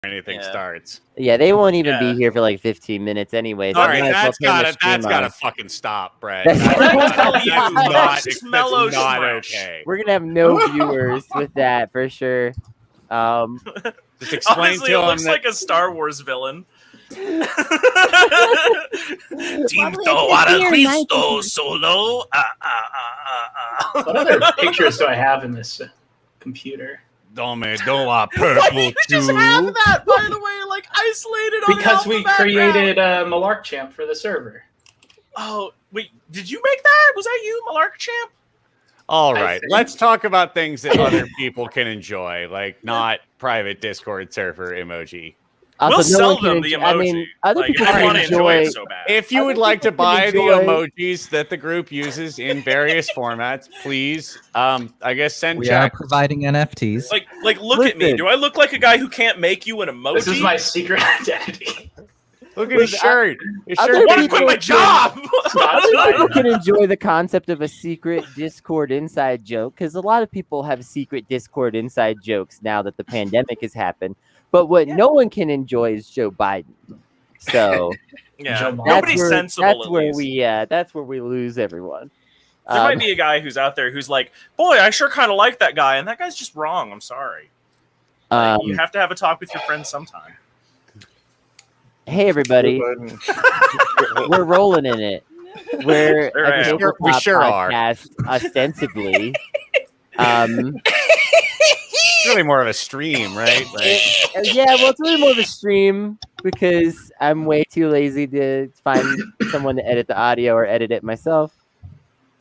anything starts. Yeah, they won't even be here for like 15 minutes anyway. All right, that's gotta fucking stop, Brad. That's not okay. We're gonna have no viewers with that for sure. Just explain Honestly, to it him looks that like a Star Wars villain. Team Tawara Cristo Solo. What other pictures do I have in this computer? Dome purple Why did we just have that, by the way, like isolated on because we created Malark Champ for the server. Oh, wait, did you make that? Was that you, Malark Champ? All right, let's talk about things that other people can enjoy, like not private Discord server emoji. Also, we'll sell them the emoji. I mean, other people I want to enjoy it enjoy. so bad. If you would like to buy the emojis that the group uses in various formats, please, I guess send We checks. are providing NFTs. Like, look at me. Do I look like a guy who can't make you an emoji? This is my secret identity. Look at his shirt. His I shirt. want to quit my job. Other people can enjoy the concept of a secret Discord inside joke because a lot of people have secret Discord inside jokes now that the pandemic has happened. But what no one can enjoy is Joe Biden. So nobody's sensible. That's where we lose everyone. There might be a guy who's out there who's like, boy, I sure kind of like that guy, and that guy's just wrong. I'm sorry. You have to have a talk with your friends sometime. Hey, everybody. We're rolling in it. We're we sure are. Ostensibly. It's really more of a stream, right? Yeah, well, it's really more of a stream because I'm way too lazy to find someone to edit the audio or edit it myself.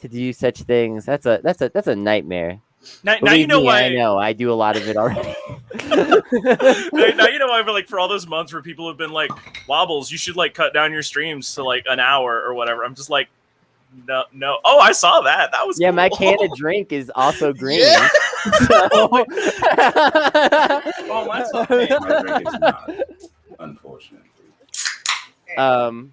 To do such things, that's a nightmare. Now you know why. I know I do a lot of it already. Now you know why. Like for all those months where people have been like, "Wobbles, you should like cut down your streams to like an hour or whatever." I'm just like, no. Oh, I saw that. That was cool. My can of drink is also green. Yeah. So... that's okay. My drink is not, unfortunately. So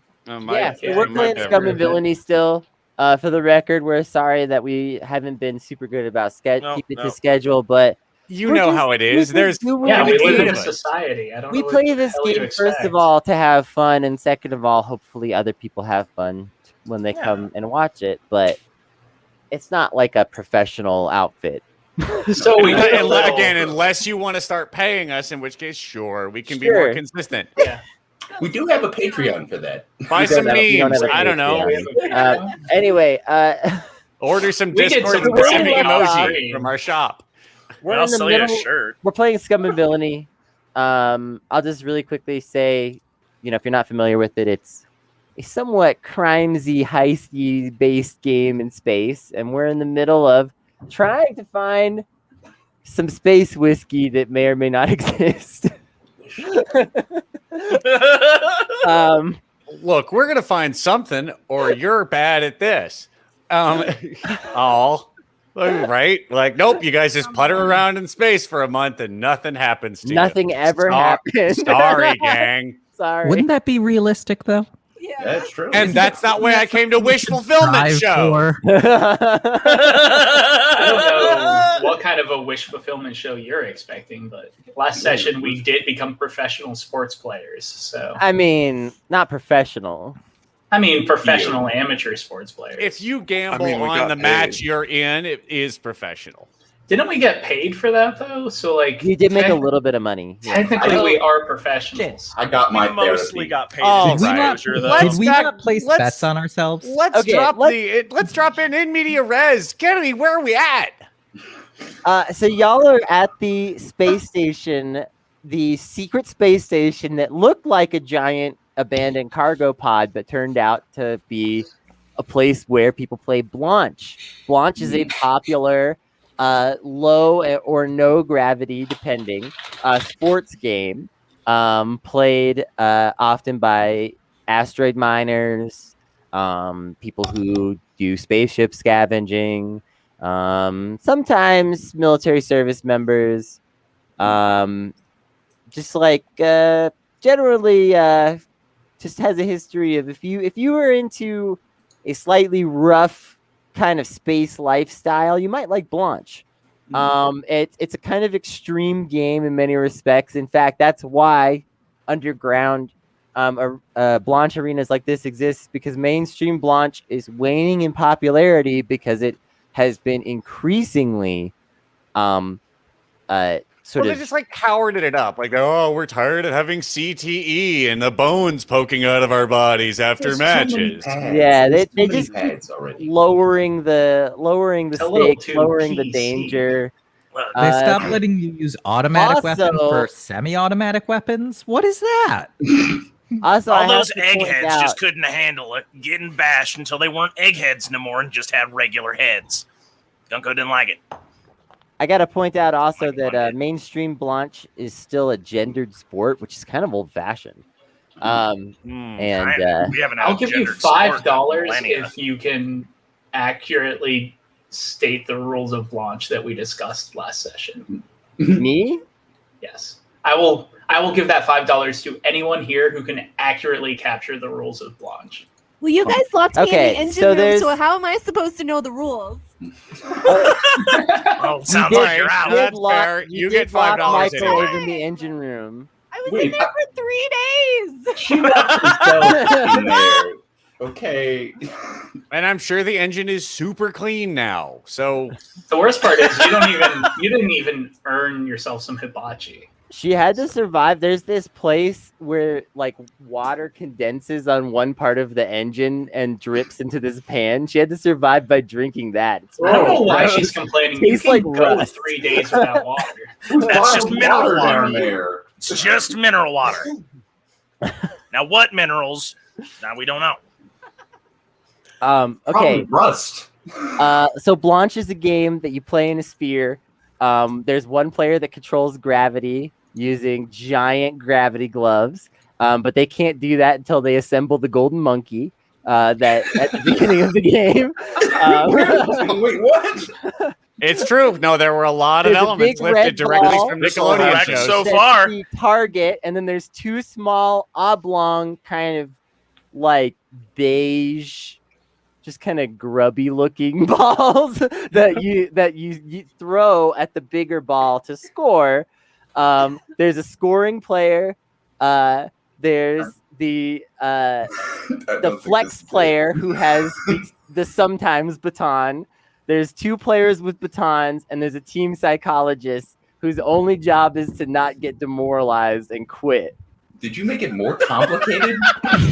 we're playing Scum and Villainy still. For the record, we're sorry that we haven't been super good about keep it to schedule, but you know how it is. We live in a society. We play this game first of all to have fun, and second of all, hopefully other people have fun when they come and watch it. But it's not like a professional outfit. So again, unless you want to start paying us, in which case, sure, we can be more consistent. Yeah. We do have a Patreon for that. Buy some memes. I don't know. Anyway, order some Discord emoji from our shop. We're in the middle. We're playing Scum and Villainy. I'll just really quickly say, if you're not familiar with it, it's a somewhat crimesy, heisty based game in space, and we're in the middle of trying to find some space whiskey that may or may not exist. Look, we're gonna find something, or you're bad at this. Right? Like, nope, you guys just putter around in space for a month and nothing happens to you. Nothing ever happens. Sorry, gang. Sorry. Wouldn't that be realistic, though? Yeah, that's true. And that's not why I came to Wish Fulfillment Show. I don't know what kind of a wish fulfillment show you're expecting, but last session we did become professional sports players. So I mean, not professional. I mean, professional amateur sports players. If you gamble on the match you're in, it is professional. Didn't we get paid for that though? So like, you did make a little bit of money. Technically, we are professionals. I got my mostly got paid. Did we not place bets on ourselves? Let's drop in media res. Kennedy, where are we at? So y'all are at the space station, the secret space station that looked like a giant abandoned cargo pod, but turned out to be a place where people play Blanche. Blanche is a popular low or no gravity, depending, sports game played often by asteroid miners, people who do spaceship scavenging, sometimes military service members, just like generally just has a history of if you were into a slightly rough kind of space lifestyle, you might like Blanche. It's a kind of extreme game in many respects. In fact, that's why underground Blanche arenas like this exists, because mainstream Blanche is waning in popularity because it has been increasingly They just like powered it up. Like, oh, we're tired of having CTE and the bones poking out of our bodies after matches. Yeah, they just keep lowering the stakes, lowering the danger. They stopped letting you use automatic weapons for semi-automatic weapons. What is that? Also, all those eggheads just couldn't handle it, getting bashed until they weren't eggheads no more and just had regular heads. Gunko didn't like it. I got to point out also that mainstream Blanche is still a gendered sport, which is kind of old-fashioned. And I'll give you $5 if you can accurately state the rules of Blanche that we discussed last session. Me? Yes. I will give that $5 to anyone here who can accurately capture the rules of Blanche. Well, you guys locked me in the engine room, so how am I supposed to know the rules? Oh, sounds like you're out. That's fair. You get $5 Michael anyway. in the engine room. I was in there for 3 days. She left herself in there. Okay. And I'm sure the engine is super clean now. So the worst part is you didn't even earn yourself some hibachi. She had to survive. There's this place where like water condenses on one part of the engine and drips into this pan. She had to survive by drinking that. I don't know why she's complaining. You can go 3 days without water. That's just mineral water. There. It's just mineral water. Now, what minerals? Now we don't know. Okay. Probably rust. So Blanche is a game that you play in a sphere. There's one player that controls gravity using giant gravity gloves, but they can't do that until they assemble the golden monkey that at the beginning of the game. Wait, what? it's true. No, there were a lot of elements lifted directly from Nickelodeon shows. So far, the target, and then there's two small oblong kind of like beige, just kind of grubby looking balls that you throw at the bigger ball to score. There's a scoring player. There's the flex player who has the sometimes baton. There's 2 players with batons, and there's a team psychologist whose only job is to not get demoralized and quit. Did you make it more complicated?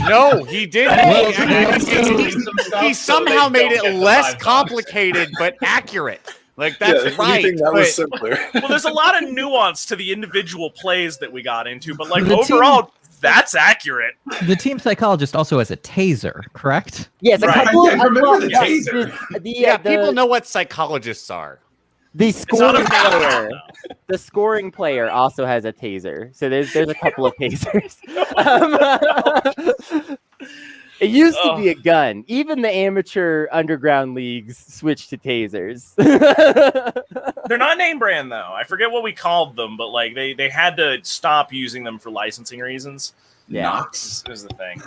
No, he didn't. He somehow made it less complicated but accurate. Like, that's right. That was simpler. Well, there's a lot of nuance to the individual plays that we got into, but like overall, that's accurate. The team psychologist also has a taser, correct? Yes, a Right. couple I remember the taser. People know what psychologists are. The scoring player, the scoring player also has a taser. So there's a couple of tasers. It used to be a gun. Even the amateur underground leagues switched to tasers. They're not name brand though. I forget what we called them, but like they had to stop using them for licensing reasons. Yeah. Knox. Is the thing.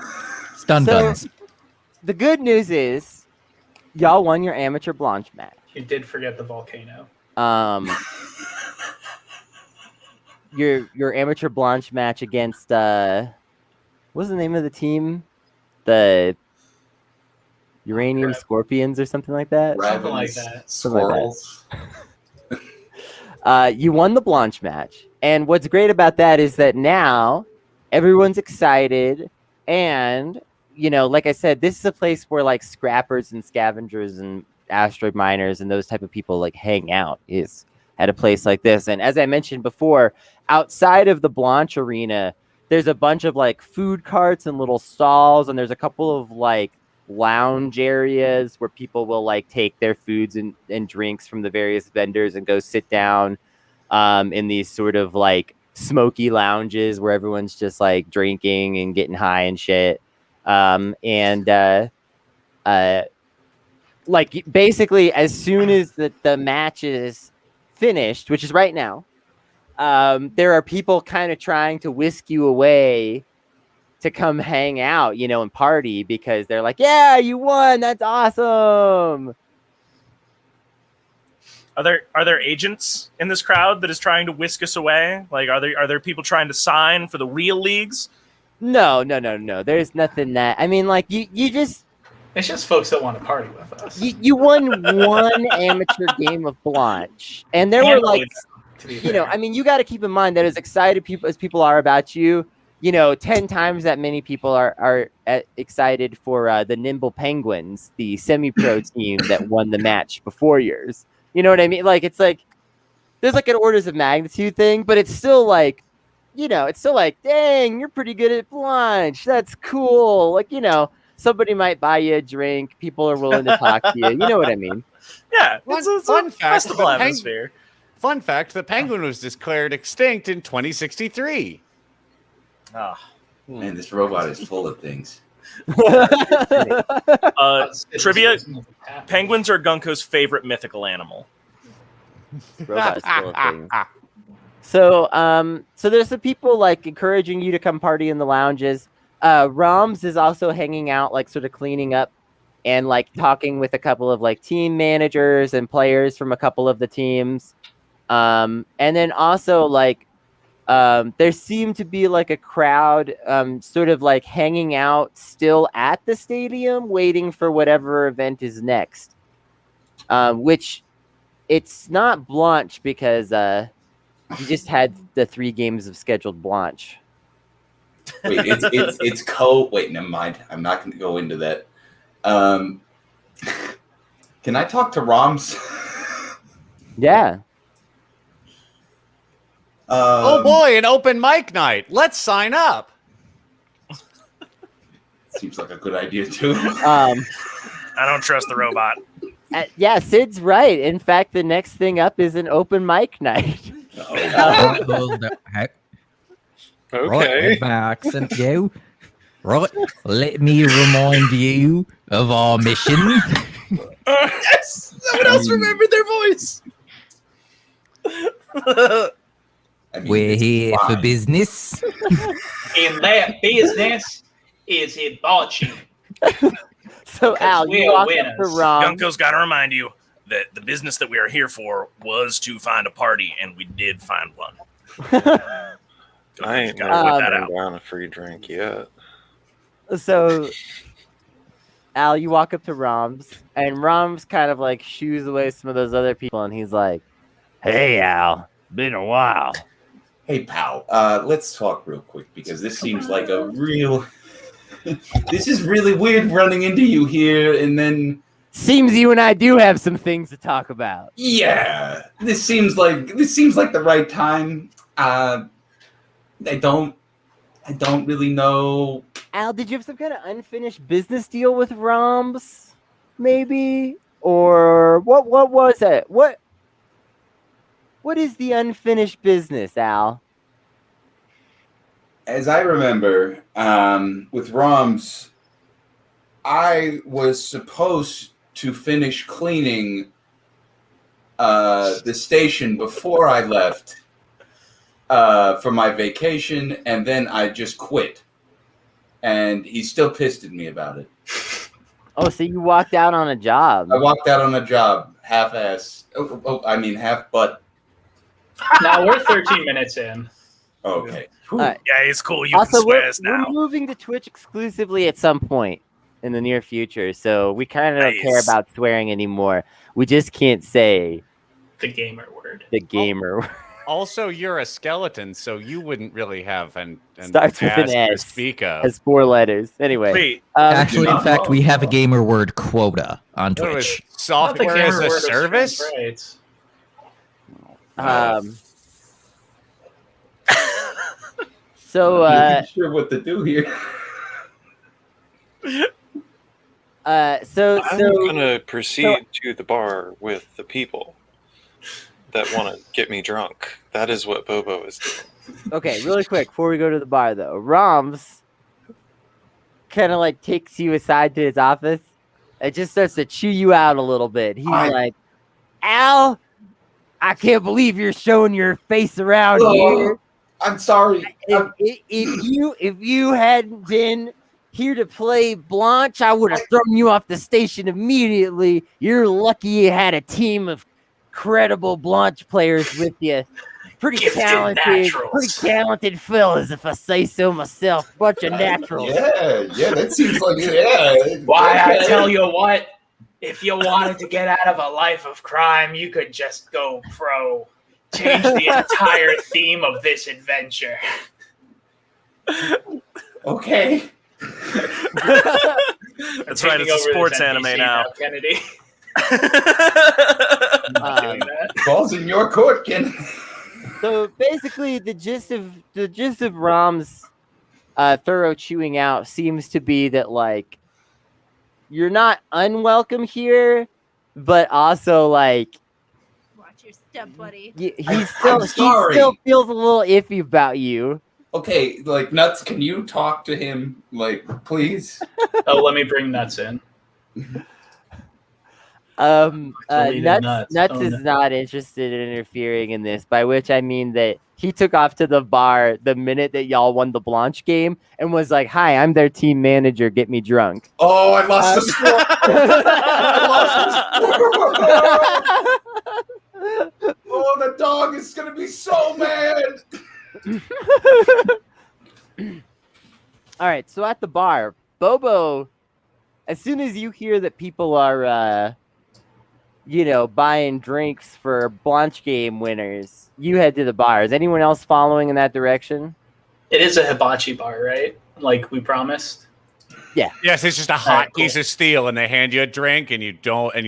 Stun guns. The good news is, y'all won your amateur Blanche match. You did forget the volcano. Your amateur Blanche match against what's the name of the team? The Uranium Scorpions or something like that. Something like that. Squirrels. You won the Blanche match, and what's great about that is that now everyone's excited, and like I said, this is a place where like scrappers and scavengers and asteroid miners and those type of people like hang out, is at a place like this. And as I mentioned before, outside of the Blanche arena, there's a bunch of like food carts and little stalls, and there's a couple of like lounge areas where people will like take their foods and drinks from the various vendors and go sit down in these sort of like smoky lounges where everyone's just like drinking and getting high and shit. Like basically as soon as the match is finished, which is right now, there are people kind of trying to whisk you away to come hang out, and party, because they're like, yeah, you won. That's awesome. Are there agents in this crowd that is trying to whisk us away? Like, are there people trying to sign for the real leagues? No. There's nothing that. I mean, like you just. It's just folks that want to party with us. You won one amateur game of Blanche, and there were like, I mean, you got to keep in mind that as excited people as people are about you, 10 times that many people are excited for the Nimble Penguins, the semi-pro team that won the match before yours. You know what I mean? Like, it's like there's like an orders of magnitude thing, but it's still like, dang, you're pretty good at Blanche. That's cool. Like, somebody might buy you a drink. People are willing to talk to you. You know what I mean? Yeah. It's fun fact, festival atmosphere. Fun fact, the penguin was declared extinct in 2063. Man, this robot is full of things. Trivia, penguins are Gunko's favorite mythical animal. Robots full of things. So there's the people like encouraging you to come party in the lounges. Roms is also hanging out, like sort of cleaning up and like talking with a couple of like team managers and players from a couple of the teams. And then also like there seemed to be like a crowd sort of like hanging out still at the stadium waiting for whatever event is next. Which it's not Blanche because you just had the 3 games of scheduled Blanche. Wait, it's wait, never mind. I'm not going to go into that. Can I talk to Roms? Yeah. Oh boy, an open mic night. Let's sign up. Seems like a good idea too. I don't trust the robot. Yeah, Sid's right. In fact, the next thing up is an open mic night. Okay. Right, right, let me remind you of our mission. Yes! Someone else remembered their voice. We're here for business. And that business is hibachi. So, Al, you walk up to Rom. Gunko's got to remind you that the business that we are here for was to find a party, and we did find one. I ain't never down a free drink yet. So, Al, you walk up to Roms, and Roms kind of like shoos away some of those other people, and he's like, "Hey, Al, been a while." Hey, pal, let's talk real quick because this seems like a real. This is really weird running into you here, and then. Seems you and I do have some things to talk about. Yeah, this seems like the right time. I don't really know. Al, did you have some kind of unfinished business deal with Roms, maybe, or what was it? What is the unfinished business, Al? As I remember, with Roms, I was supposed to finish cleaning the station before I left for my vacation, and then I just quit. And he's still pissed at me about it. Oh, so you walked out on a job. I walked out on a job, half-ass. Half butt. Now we're 13 minutes in. Okay. Yeah, it's cool. You also, can swear us now. We're moving to Twitch exclusively at some point in the near future, so we kind of don't care about swearing anymore. We just can't say the gamer word. The gamer word. Also, you're a skeleton, so you wouldn't really have an starts with an S. to speak of. Has 4 letters. Anyway, wait. Actually, in fact, we have a gamer word quota on Twitch. Software as a service. So, I'm not sure what to do here. I'm gonna proceed to the bar with the people that want to get me drunk. That is what Bobo is doing. Okay, really quick before we go to the bar, though, Roms kind of like takes you aside to his office and just starts to chew you out a little bit. He's like, "Al, I can't believe you're showing your face around here. I'm sorry. If you hadn't been here to play Blanche, I would have thrown you off the station immediately. You're lucky you had a team of incredible Blanche players with you. Pretty talented fellas, if I say so myself. Bunch of naturals. Yeah, that seems like Why, I tell you what, if you wanted to get out of a life of crime, you could just go pro. Change the entire theme of this adventure. Okay. That's right, it's a sports anime now. Kennedy. Ball's in your court, Ken. So basically, the gist of Rom's thorough chewing out seems to be that like you're not unwelcome here, but also like watch your step, buddy. He still feels a little iffy about you. Okay, like Nuts, can you talk to him, like, please? Oh, let me bring Nuts in. Nuts is not interested in interfering in this, by which I mean that he took off to the bar the minute that y'all won the Blanche game and was like, "Hi, I'm their team manager. Get me drunk." Oh, I lost the score. Oh, the dog is gonna be so mad. All right, so at the bar, Bobo, as soon as you hear that people are buying drinks for Blanche game winners, you head to the bar. Is anyone else following in that direction? It is a hibachi bar, right? Like we promised. Yeah. Yes, it's just a hot piece of steel, and they hand you a drink, and you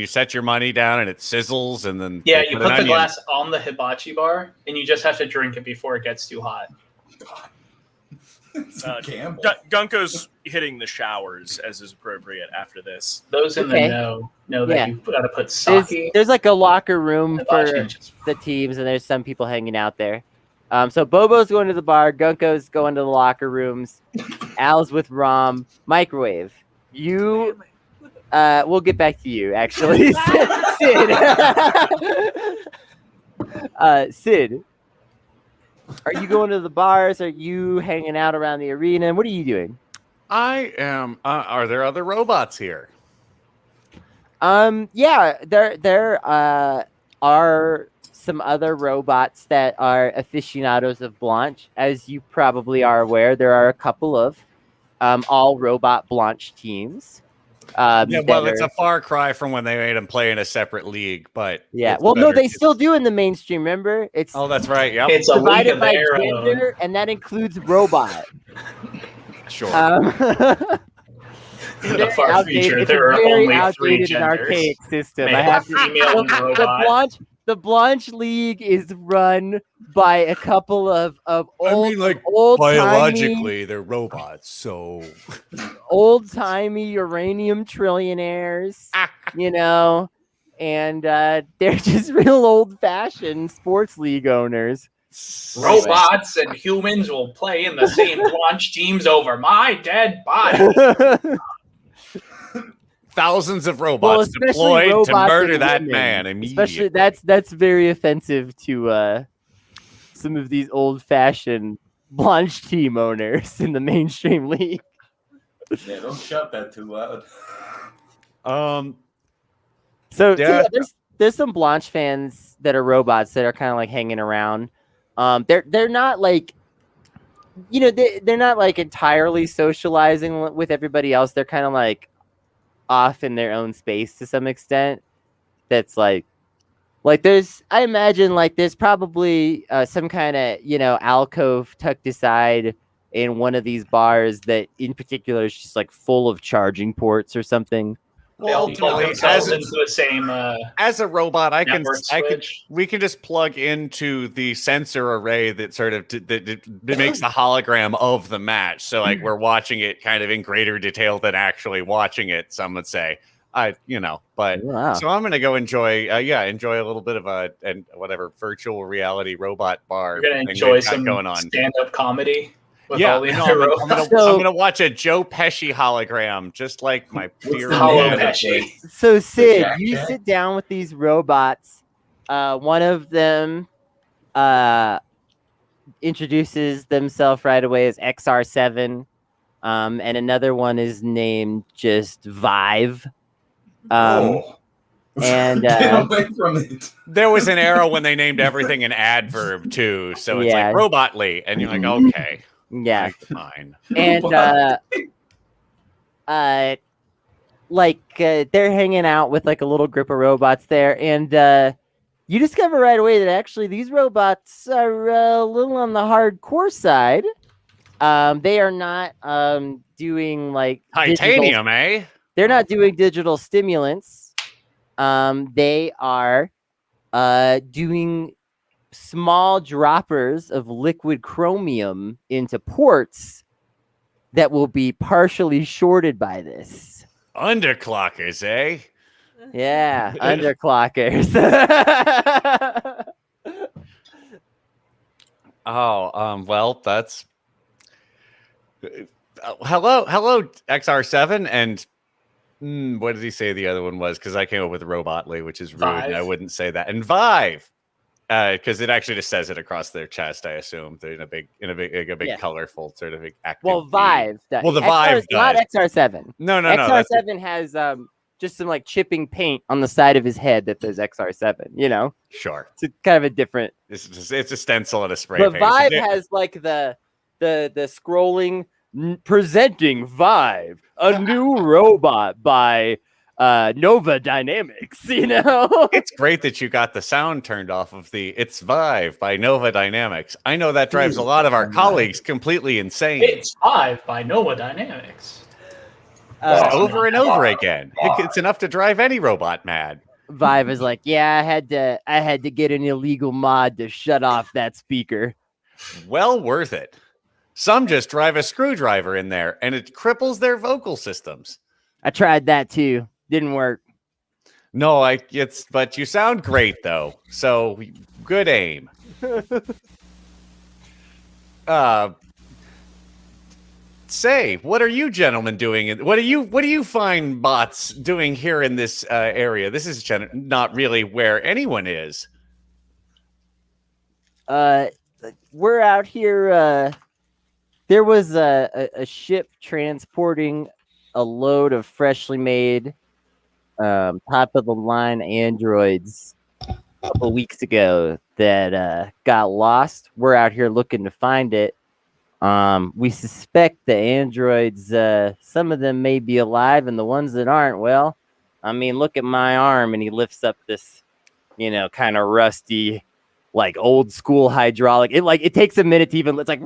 set your money down, and it sizzles, and then you put the glass on the hibachi bar, and you just have to drink it before it gets too hot. Gunko's hitting the showers as is appropriate after this. Those in the know that you've got to put sake. There's like a locker room for the teams, and there's some people hanging out there. So Bobo's going to the bar, Gunko's going to the locker rooms, Al's with Rom. Microwave. You, we'll get back to you, actually. Sid. Sid. Are you going to the bars? Are you hanging out around the arena? What are you doing? I am. Are there other robots here? Yeah, there are some other robots that are aficionados of Blanche. As you probably are aware, there are a couple of all robot Blanche teams. It's a far cry from when they made them play in a separate league, but they still do in the mainstream. Remember, that's right. Yep, it's divided by gender, and that includes robot. Sure. In the far future, there are only 3 genders. Archaic system. I have female and robot. The Blanche League is run by a couple of old biologically, they're robots, so old-timey uranium trillionaires, and they're just real old-fashioned sports league owners. Robots and humans will play in the same Blanche teams over my dead body. Thousands of robots deployed to murder that man immediately. Especially that's very offensive to some of these old-fashioned Blanche team owners in the mainstream league. Yeah, don't shout that too loud. So there's some Blanche fans that are robots that are kind of like hanging around. They're not like, they're not like entirely socializing with everybody else. They're kind of like off in their own space to some extent. That's like there's, I imagine like there's probably some kind of, alcove tucked aside in one of these bars that in particular is just like full of charging ports or something. Well, ultimately, as a robot, we can just plug into the sensor array that sort of that makes the hologram of the match. So like we're watching it kind of in greater detail than actually watching it. Some would say, So I'm gonna go enjoy a little bit of a virtual reality robot bar. You're gonna enjoy some stand-up comedy. I'm gonna watch a Joe Pesci hologram, just like my dear Pesci. So Sid, you sit down with these robots. One of them introduces themselves right away as XR7, and another one is named just Vive. And Get away from it. There was an era when they named everything an adverb too, so it's like robotly, and you're like, okay, yeah, fine. And they're hanging out with like a little group of robots there, and you discover right away that actually these robots are a little on the hardcore side. They are not doing like titanium, eh? They're not doing digital stimulants. They are doing small droppers of liquid chromium into ports that will be partially shorted by this. Underclockers, eh? Yeah, underclockers. Well, that's hello XR7 and what did he say the other one was? Because I came up with Robotly, which is rude, and I wouldn't say that. And Vive, because it actually just says it across their chest. I assume they're in a big, colorful sort of active. Well, Vive. The Vive, not XR7. No. XR7 has just some like chipping paint on the side of his head that says XR7. You know, sure. It's kind of a different. It's a stencil and a spray. But Vive has like the scrolling. Presenting Vive, a new robot by Nova Dynamics. You know, it's great that you got the sound turned off of It's Vive by Nova Dynamics. I know that drives a lot of our colleagues completely insane. It's Vive by Nova Dynamics. Over and over again. It's enough to drive any robot mad. Vive is like, yeah, I had to get an illegal mod to shut off that speaker. Well worth it. Some just drive a screwdriver in there, and it cripples their vocal systems. I tried that too. Didn't work. No, but you sound great though. So good aim. Say, what are you gentlemen doing? What do you find bots doing here in this area? This is not really where anyone is. We're out here. There was a ship transporting a load of freshly made, top of the line androids a couple weeks ago that got lost. We're out here looking to find it. We suspect the androids, some of them may be alive, and the ones that aren't, well, I mean, look at my arm, and he lifts up this, kind of rusty, like old school hydraulic. It takes a minute to even. It's like.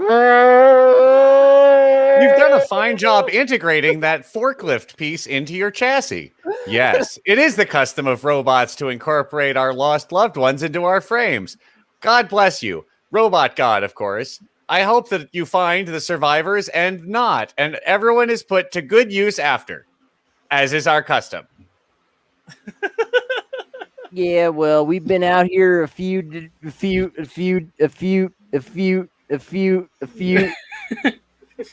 You've done a fine job integrating that forklift piece into your chassis. Yes, it is the custom of robots to incorporate our lost loved ones into our frames. God bless you. Robot God, of course. I hope that you find the survivors and everyone is put to good use after, as is our custom. Yeah, well, we've been out here a few.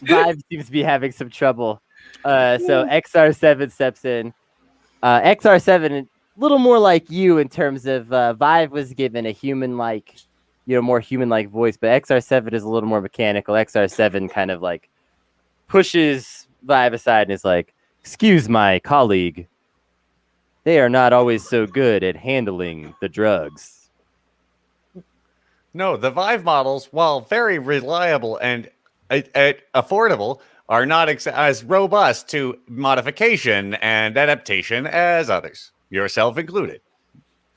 Vive seems to be having some trouble. So XR7 steps in. XR7, a little more like you in terms of Vive was given a human-like, more human-like voice, but XR7 is a little more mechanical. XR7 kind of like pushes Vive aside and is like, "Excuse my colleague. They are not always so good at handling the drugs." No, the Vive models, while very reliable and affordable, are not as robust to modification and adaptation as others, yourself included.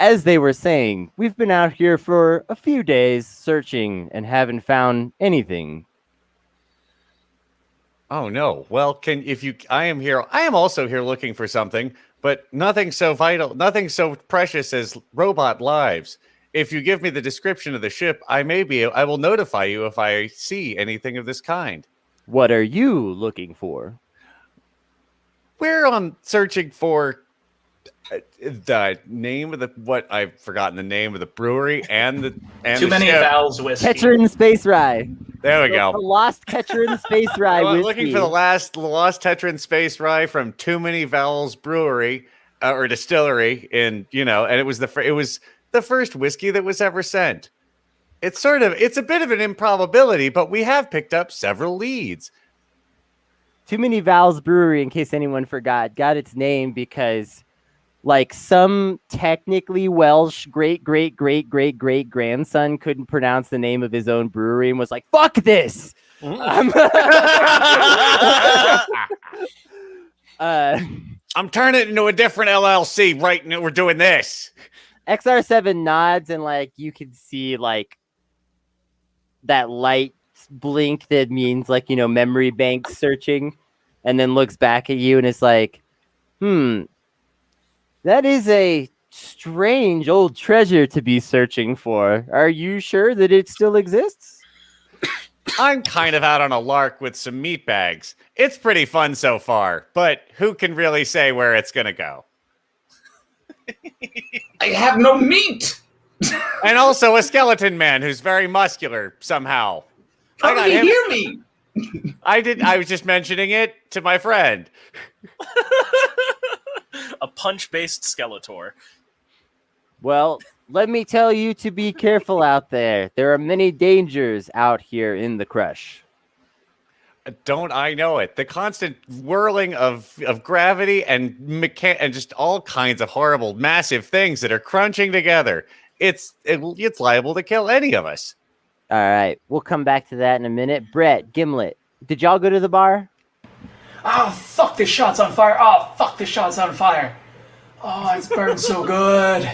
As they were saying, we've been out here for a few days searching and haven't found anything. Oh no. Well, I am also here looking for something, but nothing so vital, nothing so precious as robot lives. If you give me the description of the ship, I will notify you if I see anything of this kind. What are you looking for? We're searching for the name of I've forgotten the name of the brewery and Too Many Vowels whiskey. Ketcherin Space Rye. There we go. The Lost Ketcherin Space Rye whiskey. Looking for the Lost Tetrin Space Rye from Too Many Vowels Brewery or Distillery and it was the first whiskey that was ever sent. It's a bit of an improbability, but we have picked up several leads. Too Many Vowels Brewery, in case anyone forgot, got its name because like some technically Welsh great grandson couldn't pronounce the name of his own brewery and was like, "Fuck this." I'm turning it into a different LLC right now. We're doing this. XR7 nods, and like you can see like that light blink that means like, you know, memory bank searching, and then looks back at you and is like, that is a strange old treasure to be searching for. Are you sure that it still exists? I'm kind of out on a lark with some meat bags. It's pretty fun so far, but who can really say where it's going to go? I have no meat! And also a skeleton man who's very muscular somehow. How did he hear me? I was just mentioning it to my friend. A punch-based Skeletor. Well, let me tell you to be careful out there. There are many dangers out here in the crush. Don't I know it? The constant whirling of gravity and and just all kinds of horrible, massive things that are crunching together. It's liable to kill any of us. All right, we'll come back to that in a minute. Brett, Gimlet, did y'all go to the bar? Oh, fuck, this shot's on fire. Oh, fuck, this shot's on fire. Oh, it's burned so good.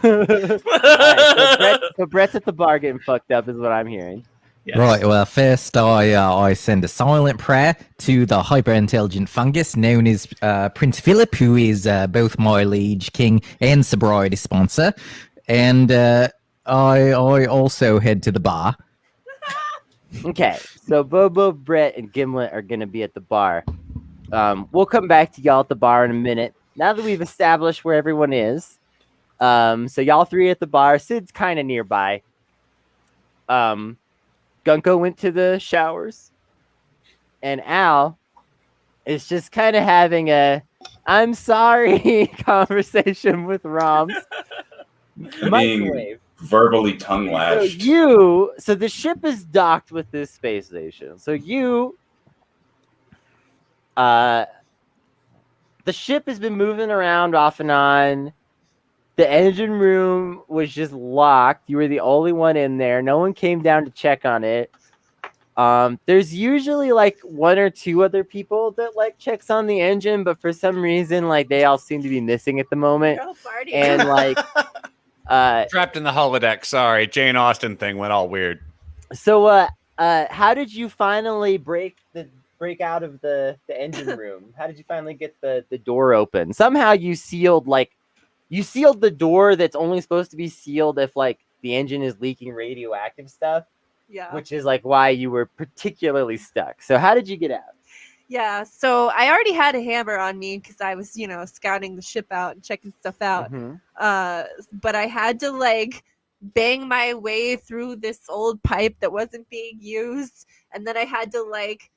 Right, so Brett's at the bar getting fucked up is what I'm hearing. Yes. Right, well, first I send a silent prayer to the hyper-intelligent fungus known as Prince Philip, who is both my liege king and sobriety sponsor. And I also head to the bar. Okay, so Bobo, Brett, and Gimlet are going to be at the bar. We'll come back to y'all at the bar in a minute. Now that we've established where everyone is, so y'all three at the bar. Sid's kind of nearby. Gunko went to the showers, and Al is just kind of having a "I'm sorry" conversation with Roms. Being verbally tongue lashed. So the ship is docked with this space station. So the ship has been moving around off and on. The engine room was just locked. You were the only one in there. No one came down to check on it. There's usually like one or two other people that like checks on the engine, but for some reason, like they all seem to be missing at the moment. And like trapped in the holodeck. Sorry, Jane Austen thing went all weird. So how did you finally break out of the engine room? How did you finally get the door open? Somehow you sealed the door that's only supposed to be sealed if like the engine is leaking radioactive stuff. Yeah. Which is like why you were particularly stuck. So how did you get out? Yeah, so I already had a hammer on me because I was, scouting the ship out and checking stuff out. Mm-hmm. But I had to like bang my way through this old pipe that wasn't being used, and then I had to like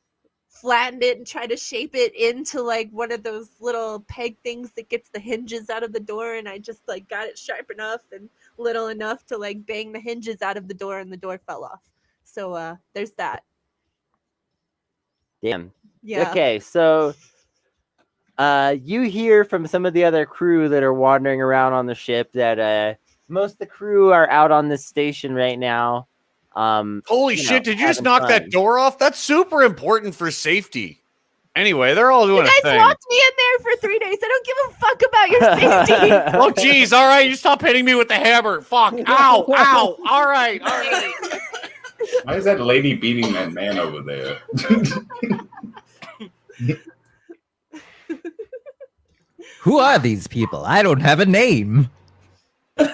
flatten it and try to shape it into like one of those little peg things that gets the hinges out of the door, and I just like got it sharp enough and little enough to like bang the hinges out of the door, and the door fell off. So there's that. Damn. Yeah. Okay, so you hear from some of the other crew that are wandering around on the ship that most of the crew are out on this station right now. Holy shit, did you just knock that door off? That's super important for safety. Anyway, they're all doing a thing. You guys locked me in there for 3 days. I don't give a fuck about your safety. Oh, geez. All right. You stop hitting me with the hammer. Fuck. Ow. Ow. All right. Why is that lady beating that man over there? Who are these people? I don't have a name. So,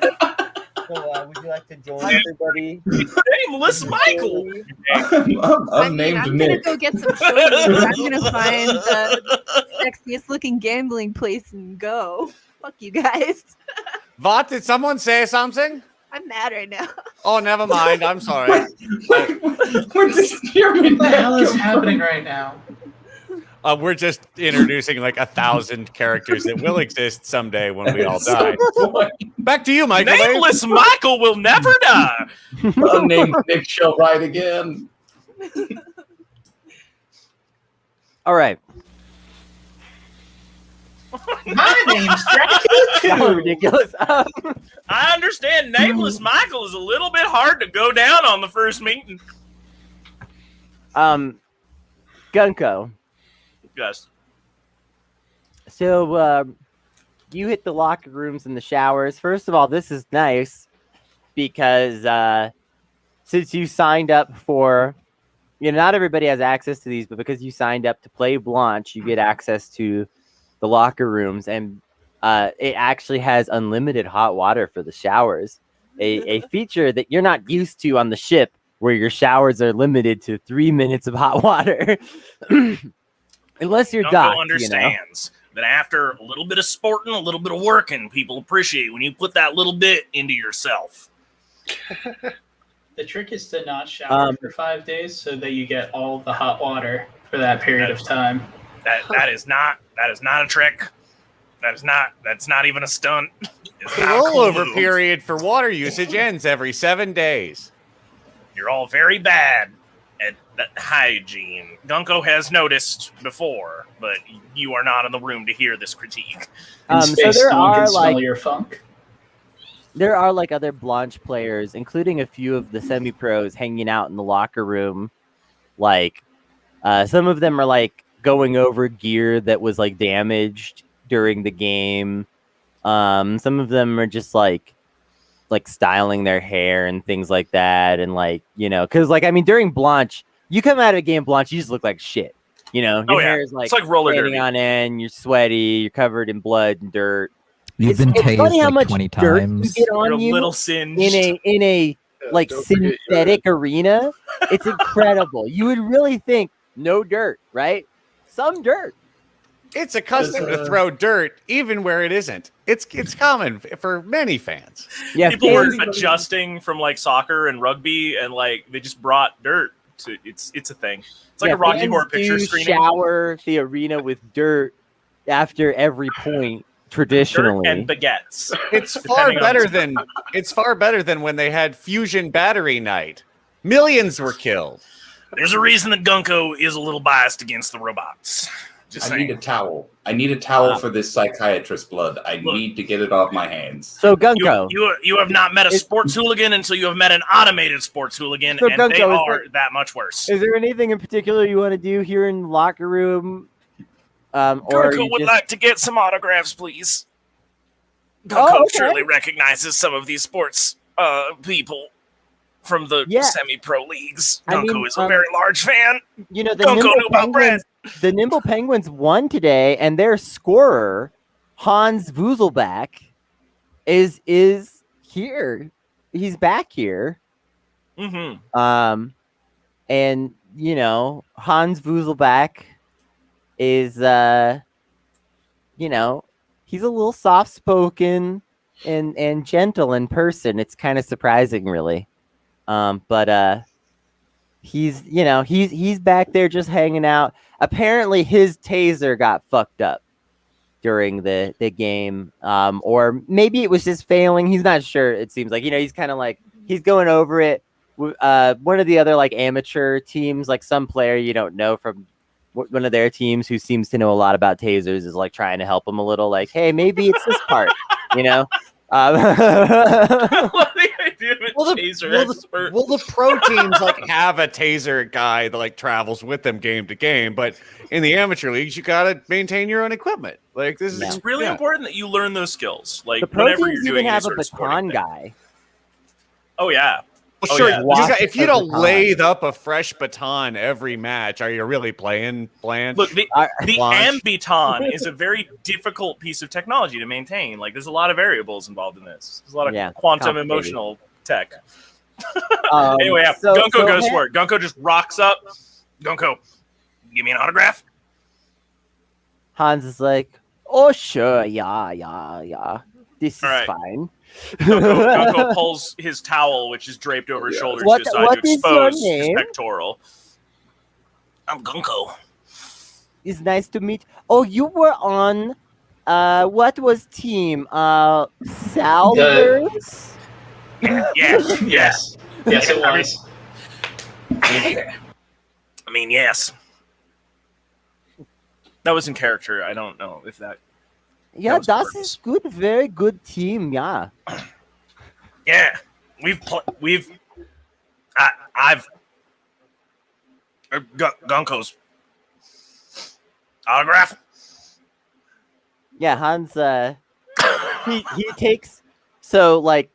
would you like to join everybody? Nameless Michael. I'm named I'm Nick. gonna go get some shows. I'm gonna find the sexiest looking gambling place and go. Fuck you guys. Vought, did someone say something? I'm mad right now. Oh, never mind. I'm sorry. What the hell is happening right now? We're just introducing like 1,000 characters that will exist someday when we all die. Back to you, Michael. Nameless Michael will never die. Unnamed Nick shall ride again. All right. My name's Dracula How too. ridiculous. I understand Nameless Michael is a little bit hard to go down on the first meeting. Gunko. Yes. So you hit the locker rooms and the showers. First of all, this is nice because since you signed up for, not everybody has access to these, but because you signed up to play Blanche, you get access to the locker rooms, and it actually has unlimited hot water for the showers, a feature that you're not used to on the ship, where your showers are limited to 3 minutes of hot water. Unless you're docked, understands that after a little bit of sporting, a little bit of working, people appreciate when you put that little bit into yourself. The trick is to not shower for 5 days so that you get all the hot water for that period of time. That is not a trick. That's not even a stunt. It's The not a cool rollover move. period for water usage ends every 7 days. You're all very bad at hygiene. Gunko has noticed before, but you are not in the room to hear this critique. So there are smell your funk. There are like other Blanche players, including a few of the semi-pros, hanging out in the locker room. Like some of them are like going over gear that was like damaged during the game. Some of them are just like styling their hair and things like that, and because during Blanche, you come out of a game Blanche, you just look like shit. Your hair is it's like roller standing derby on end. You're sweaty. You're covered in blood and dirt. You've been It's funny tased how like much 20 dirt times. you get on You're a you little singed. in a synthetic arena. It's incredible. You would really think no dirt, right? Some dirt. It's accustomed to throw dirt even where it isn't. It's common for many fans. Yeah, People were fans- adjusting from soccer and rugby, and they just brought dirt to it's a thing. It's like a Rocky fans Horror Picture do screening. shower the arena with dirt after every point. Traditionally, Dirt and baguettes. It's far Depending on better than when they had Fusion Battery Night. Millions were killed. There's a reason that Gunko is a little biased against the robots. Just I saying. need a towel. I need a towel for this psychiatrist blood. I need to get it off my hands. So Gunko, You have not met a sports hooligan until you have met an automated sports hooligan, So, and Gunko, they is are that much worse. is there anything in particular you want to do here in the locker room? Or Gunko would like to get some autographs, please. Gunko Oh, okay. surely recognizes some of these sports people from the semi-pro leagues. Gunko is a very large fan. The Nimble Penguins won today, and their scorer, Hans Vuzelback, is here. He's back here. Mm-hmm. And Hans Vuzelback is he's a little soft-spoken and gentle in person. It's kind of surprising, really. But he's back there just hanging out. Apparently his taser got fucked up during the game. Or maybe it was just failing. He's not sure. It seems like, he's kind of he's going over it. One of the other amateur teams, some player you don't know from one of their teams who seems to know a lot about tasers is trying to help him a little, hey, maybe it's this part, Well, the pro teams have a taser guy that travels with them game to game, but in the amateur leagues, you gotta maintain your own equipment. It's really important that you learn those skills. The pro whenever teams you're doing even have any a sort of sporting baton thing. guy. Oh yeah. Well, sure. yeah. If you don't lathe up a fresh baton every match, are you really playing Blanche? Look, the ambiton is a very difficult piece of technology to maintain. There's a lot of variables involved in this. There's a lot of quantum emotional tech. Anyway, Gunko goes for it. Gunko just rocks up. Gunko, give me an autograph. Hans is oh, sure. Yeah. This is fine. Gunko pulls his towel, which is draped over his shoulders, to his side to expose his pectoral. I'm Gunko. It's nice to meet. Oh, you were on. What was team? Salvers. Yes, it was. I mean, yes. That was in character. I don't know if that Yeah, das is good. Very good team. Yeah. Yeah, I've Gunko's autograph. Yeah, Hans. He takes. So like,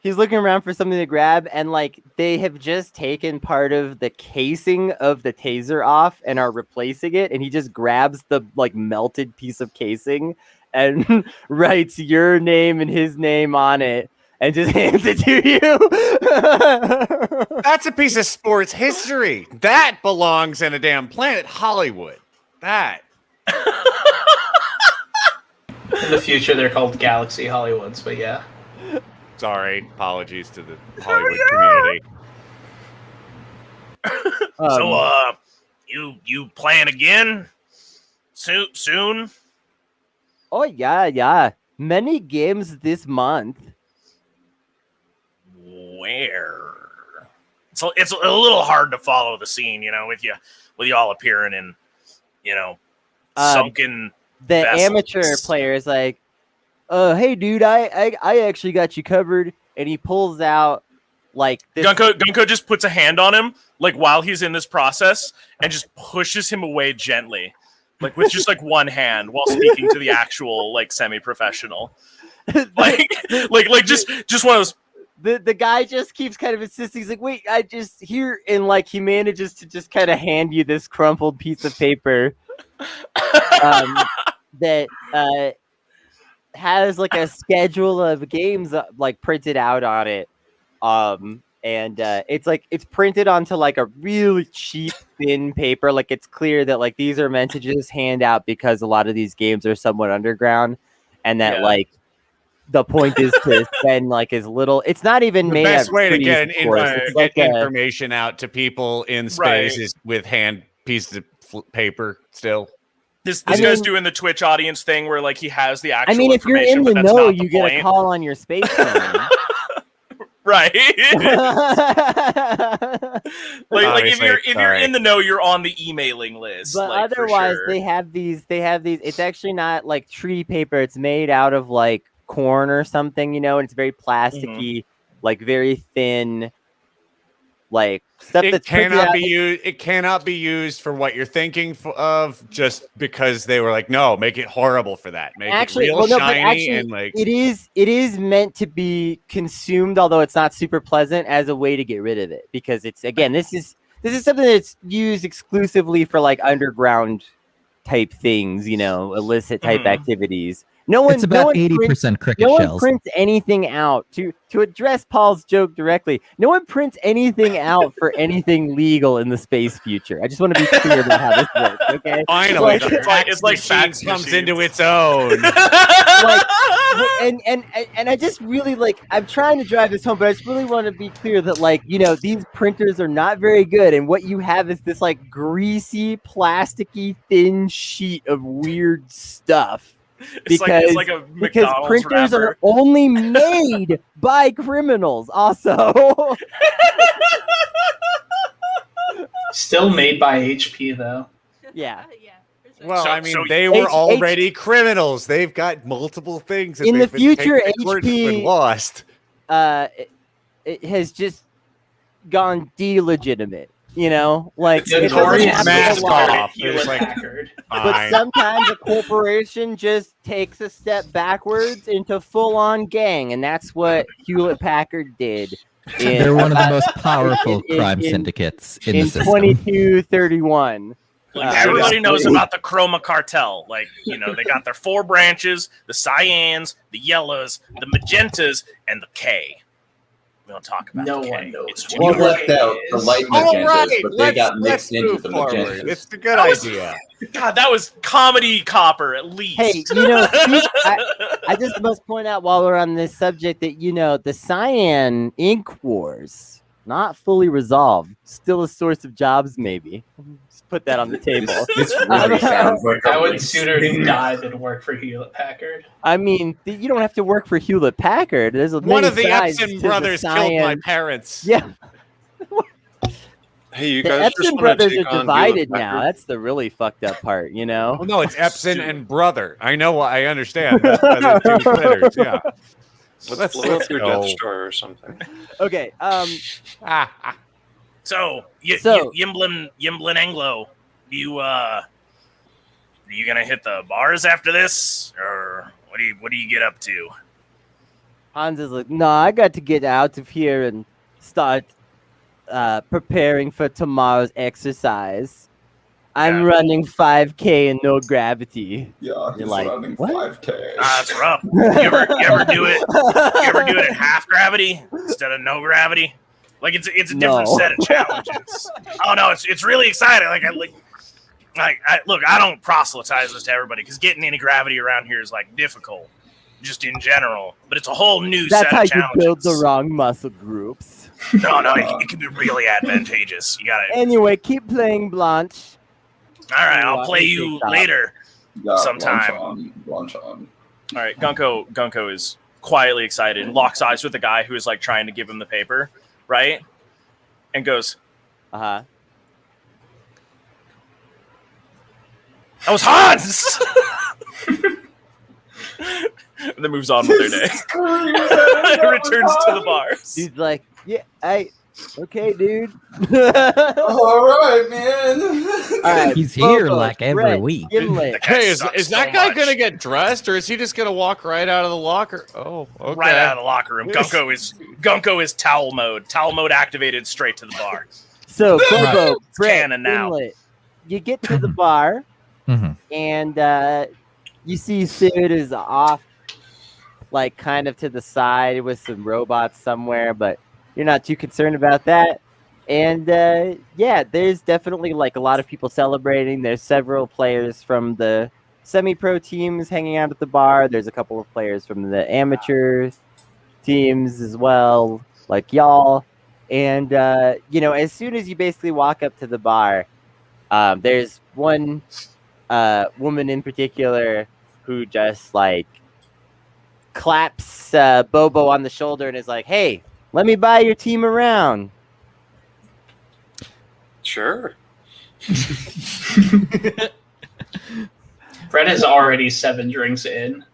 he's looking around for something to grab, and like they have just taken part of the casing of the taser off and are replacing it, and he just grabs the like melted piece of casing and writes your name and his name on it and just hands it to you. That's a piece of sports history. That belongs in a damn Planet Hollywood. That. In the future, they're called Galaxy Hollywoods, but yeah. Sorry, apologies to the Hollywood community. So, you playing again soon? Oh yeah. Many games this month. Where? So it's a little hard to follow the scene, with you all appearing in, sunken. The vessels. amateur player is like, hey dude, I actually got you covered, and he pulls out like this. Gunko just puts a hand on him, like while he's in this process, and just pushes him away gently, like with just like one hand, while speaking to the actual like semi-professional, like just one of those. The guy just keeps kind of insisting. He's like, wait, I just here, and like he manages to just kind of hand you this crumpled piece of paper that has like a schedule of games like printed out on it, and it's printed onto like a really cheap thin paper. Like it's clear that like these are meant to just hand out because a lot of these games are somewhat underground, and that like the point is to spend like as little. It's not even made. The best way to get information out to people in space is with hand pieces of paper. Still, this guy's doing the Twitch audience thing where like he has the actual. I mean, if you're in the know, you get point. a call on your space phone. Right. like if you're in the know, you're on the emailing list. But like, otherwise, for sure. they have these. It's actually not like tree paper. It's made out of like corn or something, and it's very plasticky, like very thin, like stuff it that's cannot be used. It cannot be used for what you're thinking of, just because they were like, no, make it horrible for that. Make it real shiny and like it is meant to be consumed, although it's not super pleasant, as a way to get rid of it, because it's again this is something that's used exclusively for like underground type things, illicit type activities. It's about 80% cricket shells. No one prints anything out to address Paul's joke directly. No one prints anything out for anything legal in the space future. I just want to be clear about how this works. Okay. Finally, it's like fax comes into its own. And I just really like. I'm trying to drive this home, but I just really want to be clear that like these printers are not very good, and what you have is this like greasy, plasticky, thin sheet of weird stuff. It's like a McDonald's printers wrapper. are only made by criminals. Also, still made by HP though. Yeah. Well, they were already criminals. They've got multiple things. In the future, HP lost. It has just gone delegitimate. Like notorious mask off. But sometimes a corporation just takes a step backwards into full-on gang, and that's what Hewlett Packard did. They're one of the most powerful crime syndicates in the system. 2231. Everybody knows about the Chroma Cartel. Like, they got their 4 branches: the cyans, the yellows, the magentas, and the K. We don't talk about no the K. one knows. It's We left out the light magentas, but they got let's mixed into the forward. magentas. It's a good idea. God, that was comedy copper at least. Hey, I just must point out while we're on this subject that the Cyan Ink Wars not fully resolved, still a source of jobs. Maybe just put that on the table. This really sounds like I would sooner die than work for Hewlett Packard. I mean, you don't have to work for Hewlett Packard. There's one of the Epson brothers killed my parents. Yeah. Hey, you The guys just Epson want to brothers take are on divided Hewlett now. Packard? That's the really fucked up part, you know? Well, no, it's Epson and brother. I know. I understand. That's why they're two Twitters. Yeah. Let's blow up your Death Star or something. Okay. So, Yimblin Anglo, are you gonna hit the bars after this, or what do you get up to? Hans is like, no, I got to get out of here and start preparing for tomorrow's exercise. I'm running 5K in no gravity. Yeah, he's like, running what? 5K. That's rough. You ever do it? You ever do it at half gravity instead of no gravity? Like it's a different set of challenges. Oh no, it's really exciting. Look, I don't proselytize this to everybody because getting any gravity around here is like difficult, just in general. But it's a whole new set of challenges. That's how you build the wrong muscle groups. No, it can be really advantageous. You gotta. Anyway, keep playing Blanche. All right, I'll play you later sometime. Blanche on. All right, Gunko is quietly excited and locks eyes with the guy who is like trying to give him the paper, right? And goes, That was Hans! And then moves on with their day. Returns to the bars. He's like, yeah, okay, dude. All right, man. All right, He's here like every week. Hey, is that guy going to get dressed, or is he just going to walk right out of the locker? Oh, okay. Right out of the locker room. Gunko is towel mode. Towel mode activated straight to the bar. So, Bobo, Brett, now. You get to the bar, and you see Sid is off, like kind of to the side with some robots somewhere, but you're not too concerned about that. And there's definitely like a lot of people celebrating. There's several players from the semi-pro teams hanging out at the bar. There's a couple of players from the amateur teams as well, like y'all. And as soon as you basically walk up to the bar, there's one woman in particular who just like claps Bobo on the shoulder and is like, "Hey, let me buy your team around." Sure. Fred is already 7 drinks in.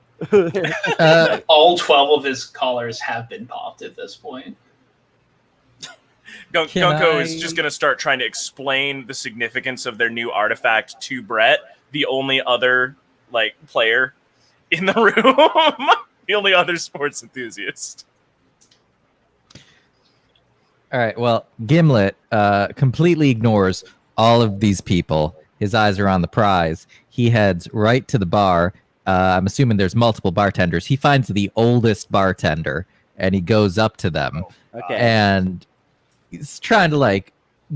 All 12 of his collars have been popped at this point. Gunko is just going to start trying to explain the significance of their new artifact to Brett, the only other player in the room, the only other sports enthusiast. All right, well, Gimlet completely ignores all of these people. His eyes are on the prize. He heads right to the bar. I'm assuming there's multiple bartenders. He finds the oldest bartender, and he goes up to them. Okay. And he's trying to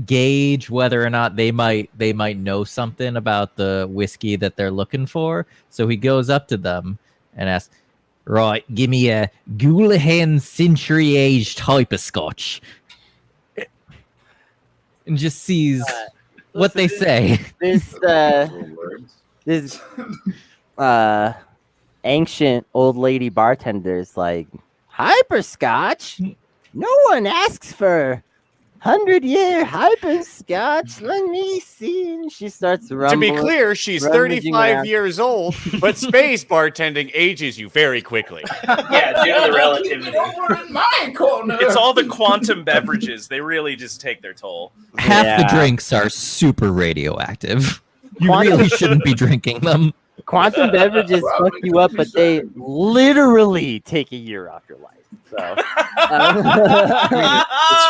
gauge whether or not they might know something about the whiskey that they're looking for. So he goes up to them and asks, "Right, give me a Goulahan century-aged hyperscotch." And just sees what they say. This ancient old lady bartender's like, "Hyperscotch? No one asks for 100-year hyperscotch. Let me see." And she starts rumbling. To be clear, she's 35 around. years old, but space bartending ages you very quickly. Yeah, due to the relativity. It's all the quantum beverages. They really just take their toll. Half the drinks are super radioactive. You really shouldn't be drinking them. Quantum beverages fuck you up, but they literally take a year off your life. So it's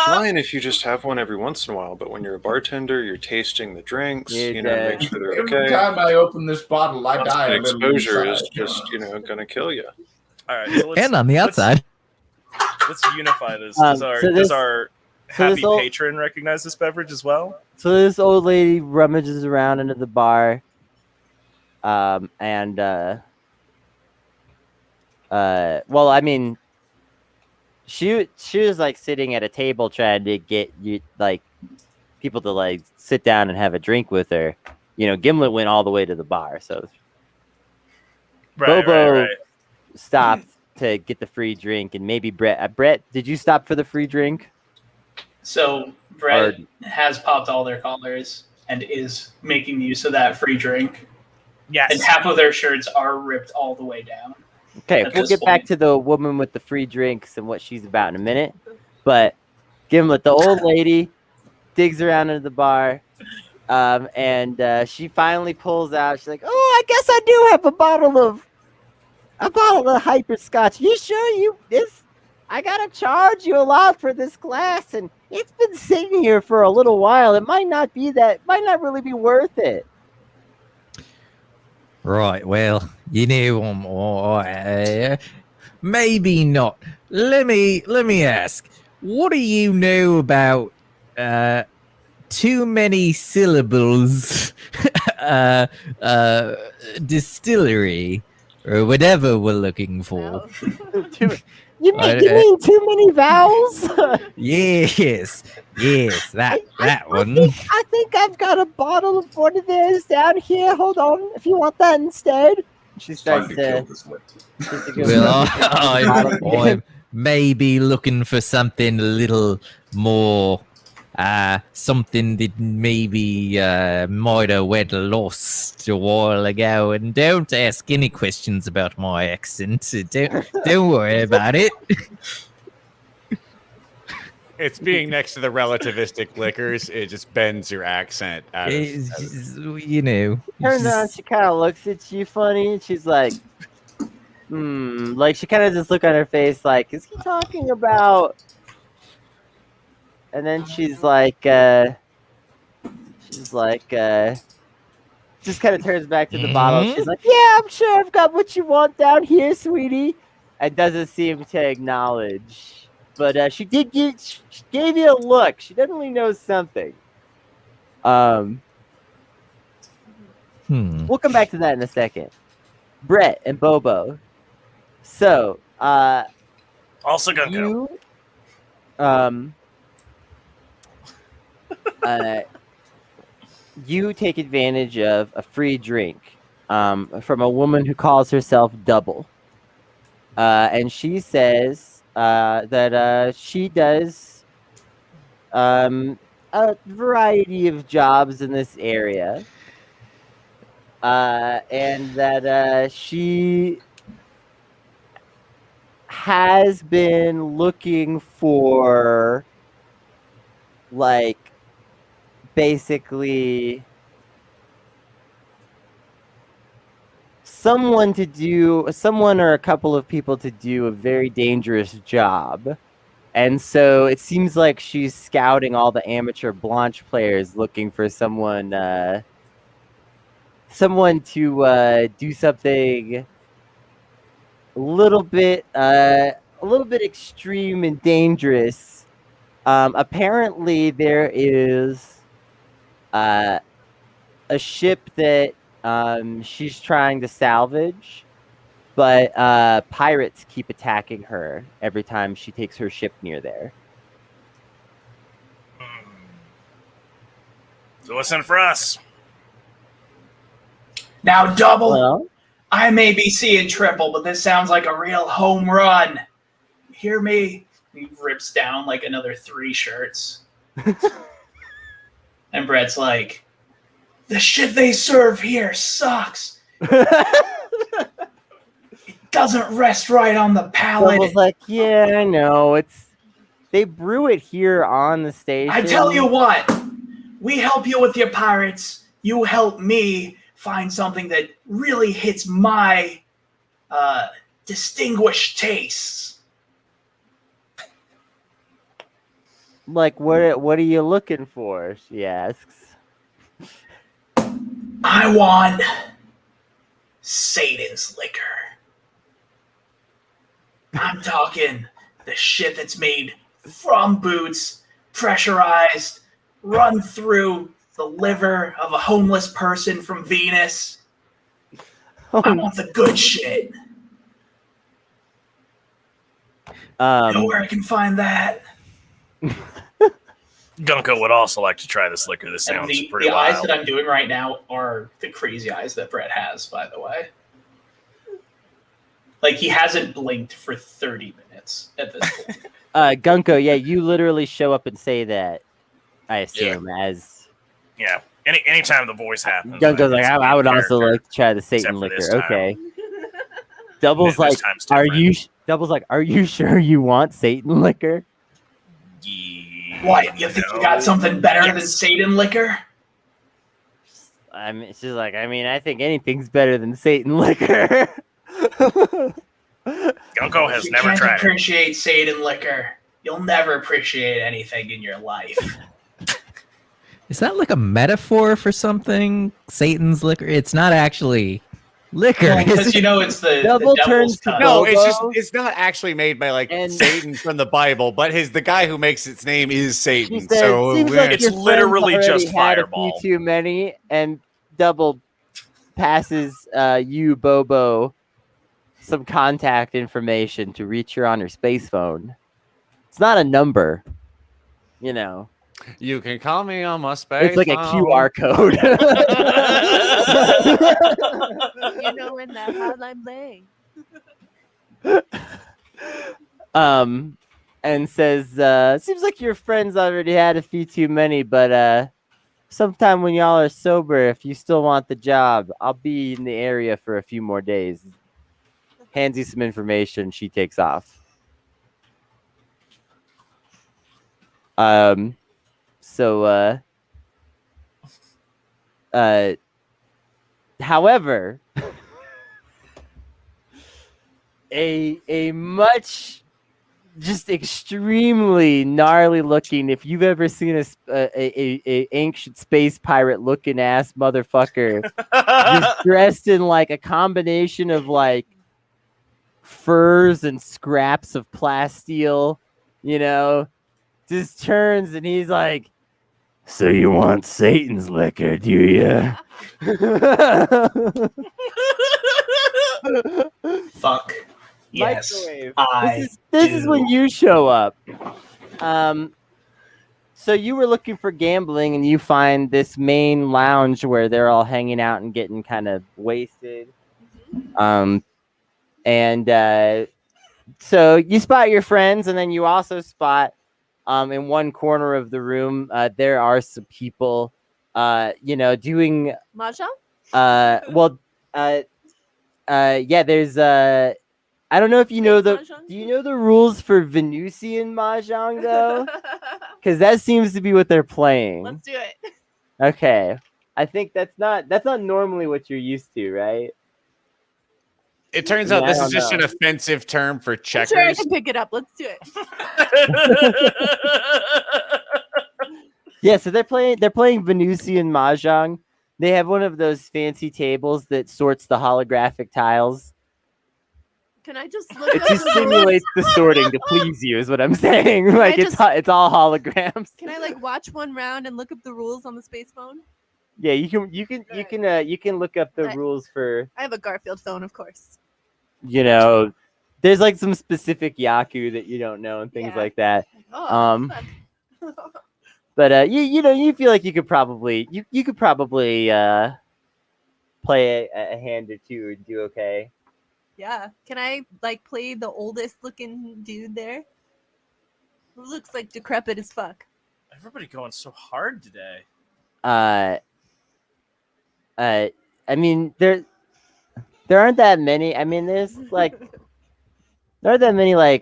fine if you just have one every once in a while, but when you're a bartender, you're tasting the drinks, make sure they're okay. Every time I open this bottle, I die. Exposure is just, gonna kill you. All right, so and on the outside. Let's unify this. Does our happy patron recognize this beverage as well? So this old lady rummages around into the bar, She was sitting at a table trying to get people to sit down and have a drink with her. Gimlet went all the way to the bar, so Bobo stopped to get the free drink, and maybe Brett. Brett, did you stop for the free drink? So Brett has popped all their collars and is making use of that free drink. Yes. And half of their shirts are ripped all the way down. Okay, we'll get back to the woman with the free drinks and what she's about in a minute. But Gimlet, the old lady, digs around into the bar, and she finally pulls out. She's like, "Oh, I guess I do have a bottle of hyper scotch. You sure I gotta charge you a lot for this glass, and it's been sitting here for a little while. It might not really be worth it." Right, well, maybe not. Let me ask, what do you know about too many syllables distillery or whatever we're looking for? You mean too many vowels? Yes, that one. I think I've got a bottle of one of theirs down here. Hold on, if you want that instead. She starts to kill this Well, I'm maybe looking for something a little more, something that maybe might have went lost a while ago. And don't ask any questions about my accent. Don't worry about it. It's being next to the relativistic liquors. It just bends your accent out of, you know. Turns around, she kind of looks at you funny, and she's like, like she kind of just look on her face like, is he talking about? And then she's like, just kind of turns back to the bottle. She's like, yeah, I'm sure I've got what you want down here, sweetie. And doesn't seem to acknowledge. But she gave you a look. She definitely knows something. We'll come back to that in a second. Brett and Bobo. So, also Gunko. You take advantage of a free drink from a woman who calls herself Double. And she says that she does a variety of jobs in this area. And that she has been looking for, like, basically someone or a couple of people to do a very dangerous job. And so it seems like she's scouting all the amateur Blanche players looking for someone to do something a little bit extreme and dangerous. Apparently there is a ship that she's trying to salvage, but pirates keep attacking her every time she takes her ship near there. So what's in for us? Now, Double, well, I may be seeing triple, but this sounds like a real home run. Hear me? He rips down like another 3 shirts. And Brett's like, the shit they serve here sucks. It doesn't rest right on the palate. I was like, yeah, I know. They brew it here on the station. I tell you what, we help you with your pirates. You help me find something that really hits my distinguished tastes. Like, what are you looking for? She asks. I want Satan's liquor. I'm talking the shit that's made from boots, pressurized, run through the liver of a homeless person from Venus. I want the good shit. You know where I can find that? Gunko would also like to try this liquor. This sounds pretty wild. The wild. eyes that I'm doing right now are the crazy eyes that Brett has, by the way. Like, he hasn't blinked for 30 minutes at this point. Gunko, yeah, you literally show up and say that. I assume as. Yeah. Anytime the voice happens. Gunko's like, I would also like to try the Satan liquor. Okay. Double's like, are you? Double's like, are you sure you want Satan liquor? What? You think you got something better than Satan liquor? I mean, she's like, I think anything's better than Satan liquor. Gunko has never tried. You can't appreciate Satan liquor. You'll never appreciate anything in your life. Is that like a metaphor for something? Satan's liquor? It's not actually liquor. Because it's the Double the turns to No, it's not actually made by Satan from the Bible, but the guy who makes its name is Satan. Said, so like it's literally just Fireball. A few too many, and Double passes you, Bobo, some contact information to reach her on her space phone. It's not a number, You can call me on my space. It's like a QR code. When that hotline bling. And says, seems like your friends already had a few too many, but sometime when y'all are sober, if you still want the job, I'll be in the area for a few more days. Hands you some information. She takes off. However, a much just extremely gnarly looking, if you've ever seen a ancient space pirate looking ass motherfucker just dressed in like a combination of like furs and scraps of plasteel, just turns and he's like, so you want Satan's liquor, do you? Fuck. Yes. Microwave. This is when you show up. So you were looking for gambling and you find this main lounge where they're all hanging out and getting kind of wasted. So you spot your friends, and then you also spot in one corner of the room, there are some people, doing Mahjong? There's I don't know if you know do you know the rules for Venusian Mahjong though? Because that seems to be what they're playing. Let's do it. Okay. I think that's not normally what you're used to, right? It turns out this is just an offensive term for checkers. I'm sure I can pick it up. Let's do it. Yeah, so they're playing Venusian Mahjong. They have one of those fancy tables that sorts the holographic tiles. Can I just look? It just simulates the sorting to please you, is what I'm saying. Like it's all holograms. Can I watch one round and look up the rules on the space phone? Yeah, you can look up the rules for. I have a Garfield phone, of course. There's like some specific Yaku that you don't know and things like that. But you feel like you could probably play a hand or two and do okay. Yeah. Can I play the oldest looking dude there? Who looks like decrepit as fuck. Everybody going so hard today. I mean, there aren't that many. I mean, there aren't that many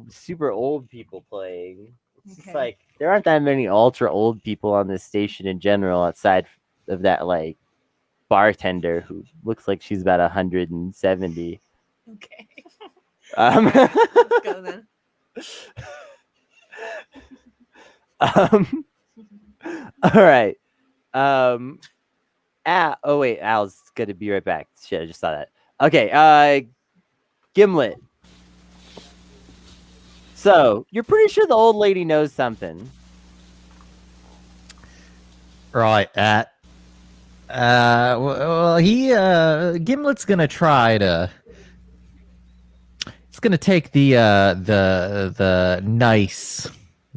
super old people playing. It's just there aren't that many ultra old people on this station in general, outside of that bartender who looks like she's about 170. Okay. Let's go then. All right. Al's gonna be right back. Shit, I just saw that. Okay, Gimlet. So you're pretty sure the old lady knows something, right? Gimlet's gonna try to. He's gonna take the nice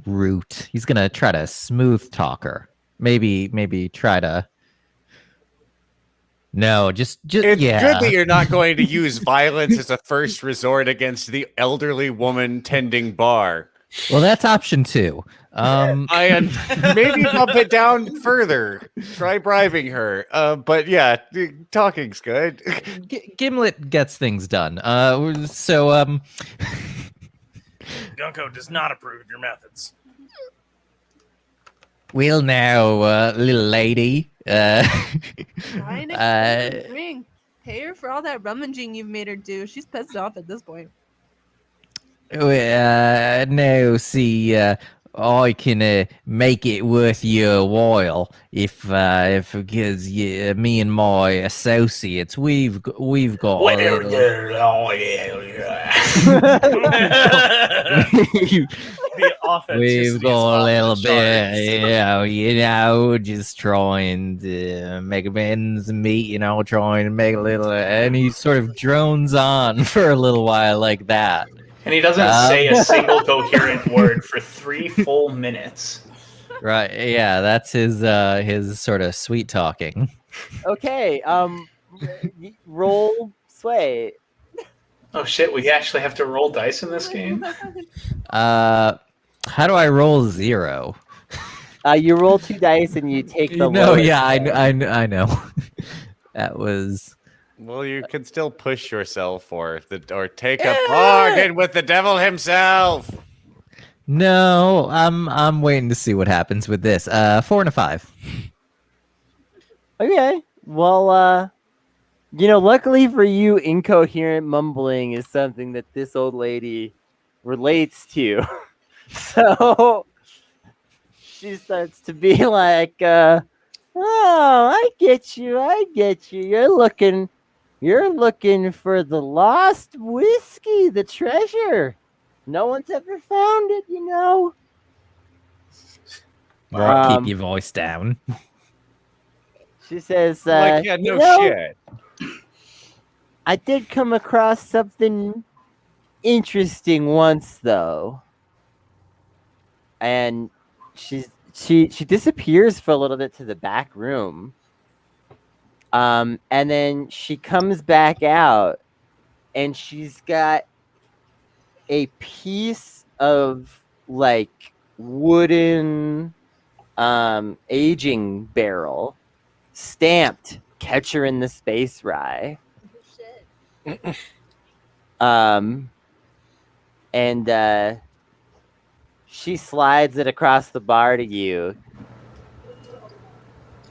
route. He's gonna try to smooth talk her. Maybe try to. No, just it's good that you're not going to use violence as a first resort against the elderly woman tending bar. Well, that's option 2. Maybe bump it down further. Try bribing her. But yeah, talking's good. Gimlet gets things done. Gunko does not approve of your methods. Well, now, little lady. Buy an expensive drink. Pay her for all that rummaging you've made her do. She's pissed off at this point. No, see, I can make it worth your while if because me and my associates we've got we've got a little bit, just trying to make amends, meet, trying to make a little, and he sort of drones on for a little while like that. And he doesn't say a single coherent word for 3 full minutes. Right, yeah, that's his sort of sweet talking. Okay, roll sway. Oh shit, we actually have to roll dice in this game? How do I roll 0? You roll 2 dice and you take the lowest. Yeah, I know. That was... Well, you can still push yourself or take a bargain with the devil himself. No, I'm waiting to see what happens with this. 4 and a 5. Okay. Well, luckily for you, incoherent mumbling is something that this old lady relates to. So she starts to be like, "Oh, I get you. You're looking for the lost whiskey, the treasure. No one's ever found it, Right, keep your voice down." She says, no shit. I did come across something interesting once, though. And she disappears for a little bit to the back room. And then she comes back out, and she's got a piece of wooden aging barrel stamped "Catcher in the Space Rye." And she slides it across the bar to you,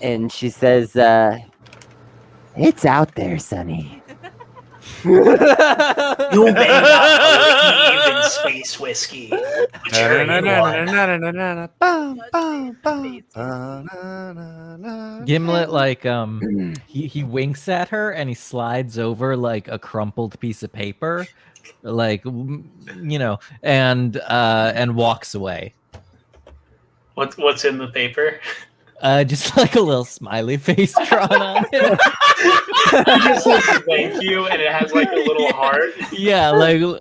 and she says, "It's out there, Sonny." You may not believe in space whiskey, but you're in one. Gimlet, he winks at her and he slides over a crumpled piece of paper, and walks away. What's in the paper? Just a little smiley face drawn on it. It just says "thank you" and it has a little heart. Yeah, a little.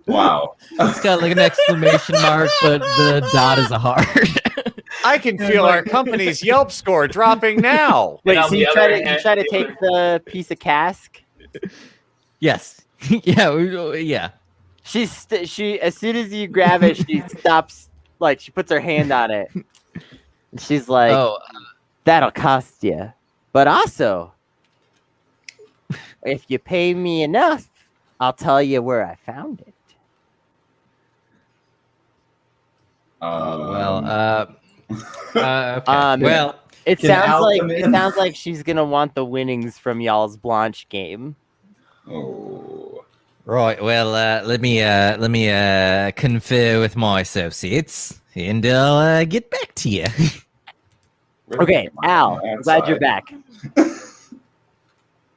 Wow. It's got an exclamation mark, but the dot is a heart. I can feel our company's Yelp score dropping now. Wait, so you try to take the piece of cask? Yes. Yeah. She as soon as you grab it, she stops. She puts her hand on it. And she's like, "Oh, that'll cost you. But also, if you pay me enough, I'll tell you where I found it." Okay. Well, it sounds like she's gonna want the winnings from y'all's Blanche game. Oh. Right. Well, let me confer with my associates, and I'll get back to you. Okay, Al, I'm glad you're back.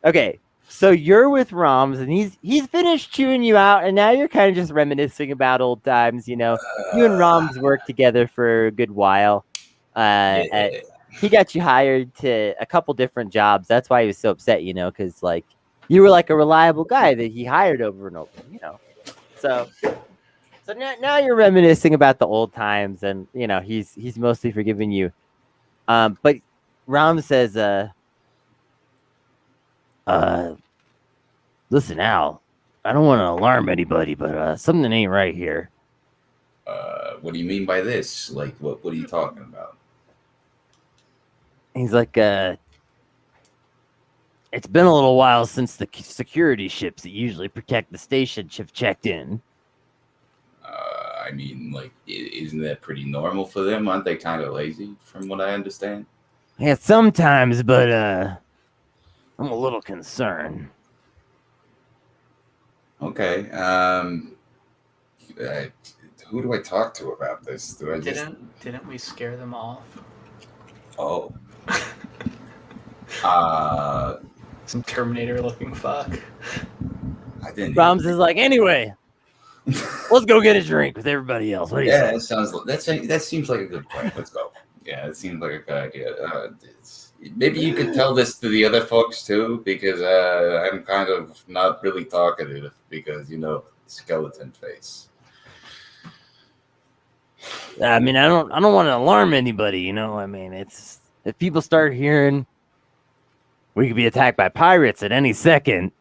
Okay, so you're with Roms, and he's finished chewing you out, and now you're kind of just reminiscing about old times. You and Roms worked together for a good while. He got you hired to a couple different jobs. That's why he was so upset, because you were a reliable guy that he hired over and over. So now you're reminiscing about the old times, and he's mostly forgiven you. But Ram says, "Listen, Al, I don't want to alarm anybody, but something ain't right here. What do you mean by this? Like, what are you talking about? He's like, it's been a little while since the security ships that usually protect the station have checked in. I mean, like, isn't that pretty normal for them? Aren't they kind of lazy, from what I understand? Yeah, sometimes, but I'm a little concerned. Okay. Who do I talk to about this? Didn't we scare them off? Oh. Some Terminator-looking fuck. I didn't. Roms is like, anyway, let's go get a drink with everybody else. What do you say? That seems like a good plan. Let's go. Yeah, it seems like a good idea. Maybe you could tell this to the other folks too, because I'm kind of not really talkative because skeleton face. I mean, I don't want to alarm anybody. I mean, it's if people start hearing we could be attacked by pirates at any second,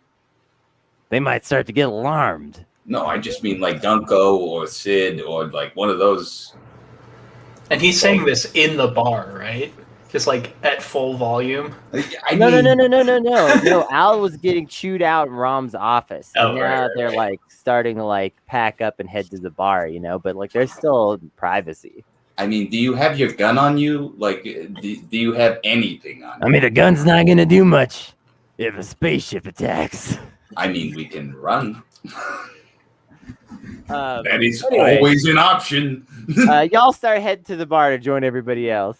they might start to get alarmed. No, I just mean like Dunko or Sid or like one of those. And he's saying this in the bar, right? Just like at full volume. No. Al was getting chewed out in Rom's office. And now they're like starting to like pack up and head to the bar, but like there's still privacy. I mean, do you have your gun on you? Like, do you have anything on you? I mean, the gun's not going to do much if a spaceship attacks. I mean, we can run. That is anyway, always an option. Y'all start heading to the bar to join everybody else.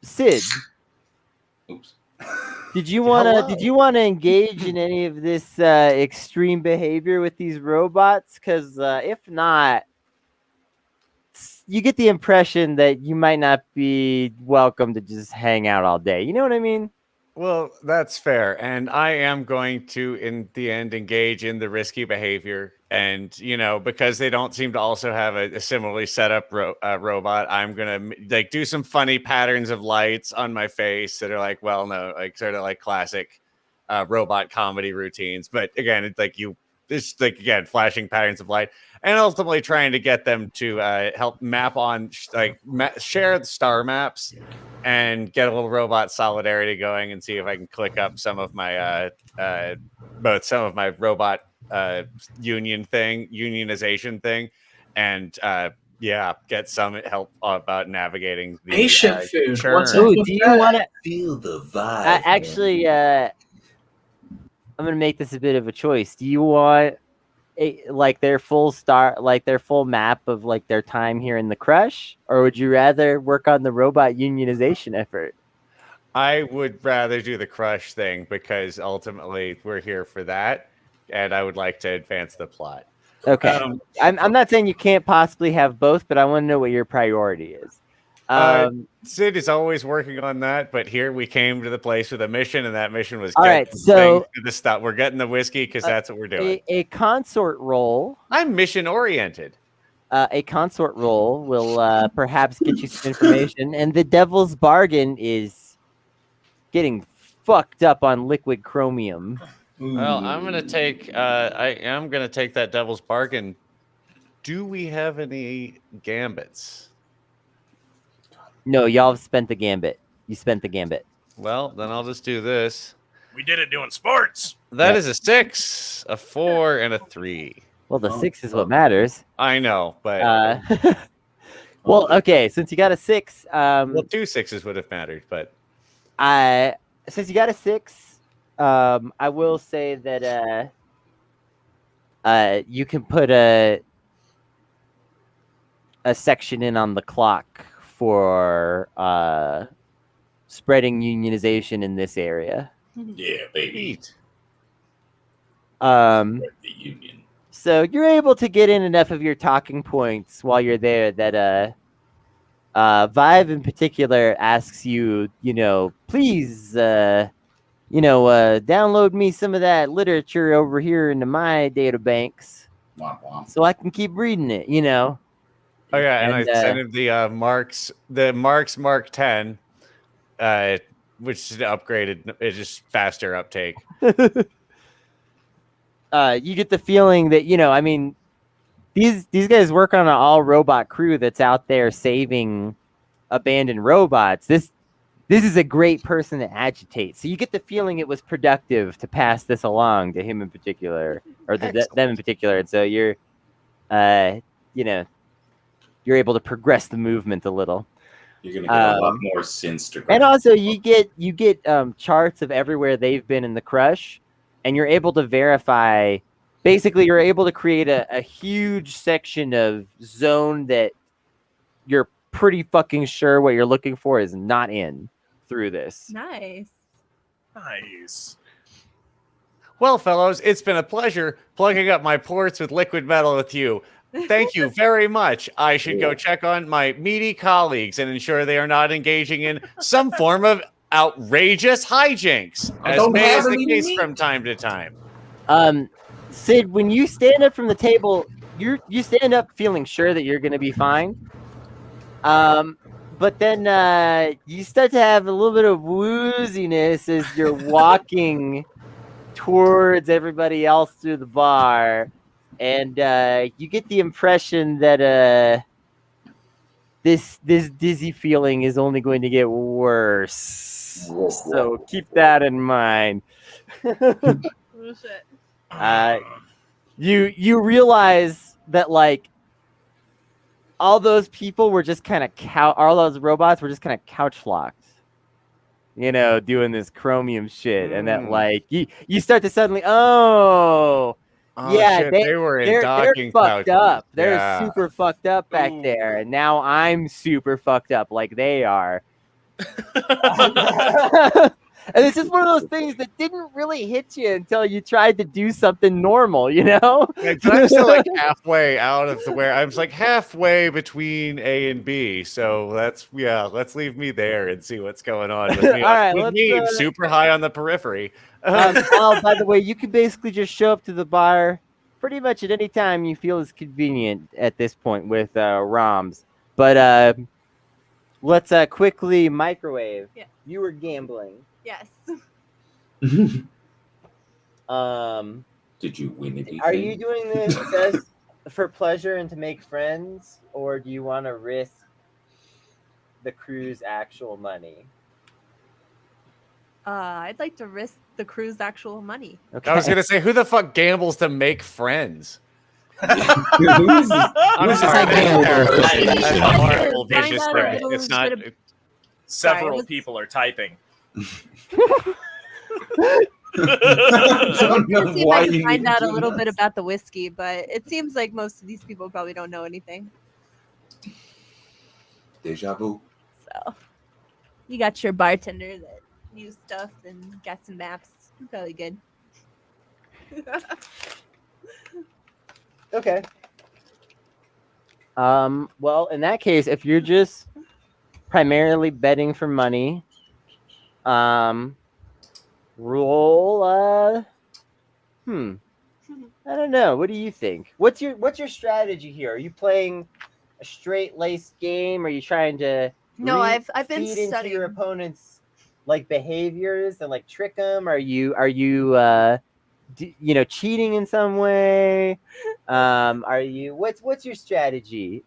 Sid. Oops. Did you wanna engage in any of this extreme behavior with these robots? Because if not, you get the impression that you might not be welcome to just hang out all day. You know what I mean? Well, that's fair. And I am going to, in the end, engage in the risky behavior. And, because they don't seem to also have a similarly set up robot, I'm going to like do some funny patterns of lights on my face that are like, sort of like classic robot comedy routines. But again, it's like, again, flashing patterns of light and ultimately trying to get them to help map on, share the star maps and get a little robot solidarity going and see if I can click up some of my robot unionization thing and get some help about navigating the spaceship food. What's up with you want to feel the vibe? Actually, I'm gonna make this a bit of a choice. Do you want their full map of like their time here in the crush, or would you rather work on the robot unionization effort? I would rather do the crush thing because ultimately we're here for that, and I would like to advance the plot. Okay, I'm not saying you can't possibly have both, but I want to know what your priority is. Sid is always working on that, but here we came to the place with a mission, and that mission was all right. So we're getting the whiskey because that's what we're doing. A consort roll. I'm mission oriented. A consort roll will perhaps get you some information, and the devil's bargain is getting fucked up on liquid chromium. Well, I'm gonna take. I am gonna take that devil's bargain. Do we have any gambits? No, y'all have spent the gambit. You spent the gambit. Well, then I'll just do this. We did it doing sports. That is a 6, a 4, and a 3. Well, the 6 is what matters. I know, but well, okay. Since you got a 6, 2 6s would have mattered, but since you got a 6, I will say that you can put a section in on the clock for spreading unionization in this area. Yeah, baby. The union. So you're able to get in enough of your talking points while you're there that Vive in particular asks you, please download me some of that literature over here into my data banks so I can keep reading it, Oh yeah, and I sent him the Marks Mark 10, which is upgraded. It's just faster uptake. You get the feeling that these guys work on an all robot crew that's out there saving abandoned robots. This is a great person to agitate. So you get the feeling it was productive to pass this along to him in particular, or them in particular. And so you're, you're able to progress the movement a little. You're gonna get a lot more sinister. And also, you get charts of everywhere they've been in the crush, and you're able to verify. Basically, you're able to create a huge section of zone that you're pretty fucking sure what you're looking for is not in through this. Nice. Well, fellows, it's been a pleasure plugging up my ports with liquid metal with you. Thank you very much. I should go check on my meaty colleagues and ensure they are not engaging in some form of outrageous hijinks, as may is the case from time to time. Sid, when you stand up from the table, you stand up feeling sure that you're going to be fine. But then you start to have a little bit of wooziness as you're walking towards everybody else through the bar. And you get the impression that this dizzy feeling is only going to get worse. So keep that in mind. Oh, shit. You realize that like all those people were just kind of all those robots were just kind of couch locked, doing this chromium shit, and that like you start to suddenly shit, they were in docking fucked pouches. up. They're super fucked up back there, and now I'm super fucked up like they are. And it's just one of those things that didn't really hit you until you tried to do something normal, Yeah, I'm still like halfway out of I'm like halfway between A and B. So let's leave me there and see what's going on with me. All right, with me super high on the periphery. By the way, you can basically just show up to the bar pretty much at any time you feel is convenient at this point with ROMs. But let's quickly microwave. Yeah. You were gambling. Yes. Did you win anything? Are you doing this just for pleasure and to make friends, or do you want to risk the crew's actual money? I'd like to risk the crew's actual money. Okay. I was gonna say, who the fuck gambles to make friends? I'm sorry. That's a horrible vicious circle. It's not. Several people are typing. I find out a little bit about the whiskey, but it seems like most of these people probably don't know anything. Deja vu. So you got your bartender that knew stuff and got some maps. Probably good. Okay. Well, in that case, if you're just primarily betting for money, roll I don't know. What do you think? What's your strategy here? Are you playing a straight laced game? Are you trying to I've been feed into studying your opponent's like behaviors and like trick them? Are you cheating in some way? Are you what's your strategy?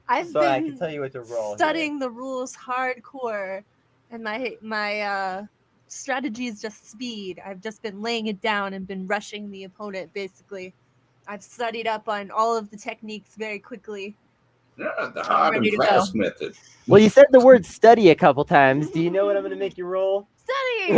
I can tell you what to roll. Studying the rules hardcore, and my strategy is just speed. I've just been laying it down and been rushing the opponent. Basically, I've studied up on all of the techniques very quickly. Yeah, the hard and fast method. Well, you said the word study a couple times. Do you know what I'm going to make you roll? Study.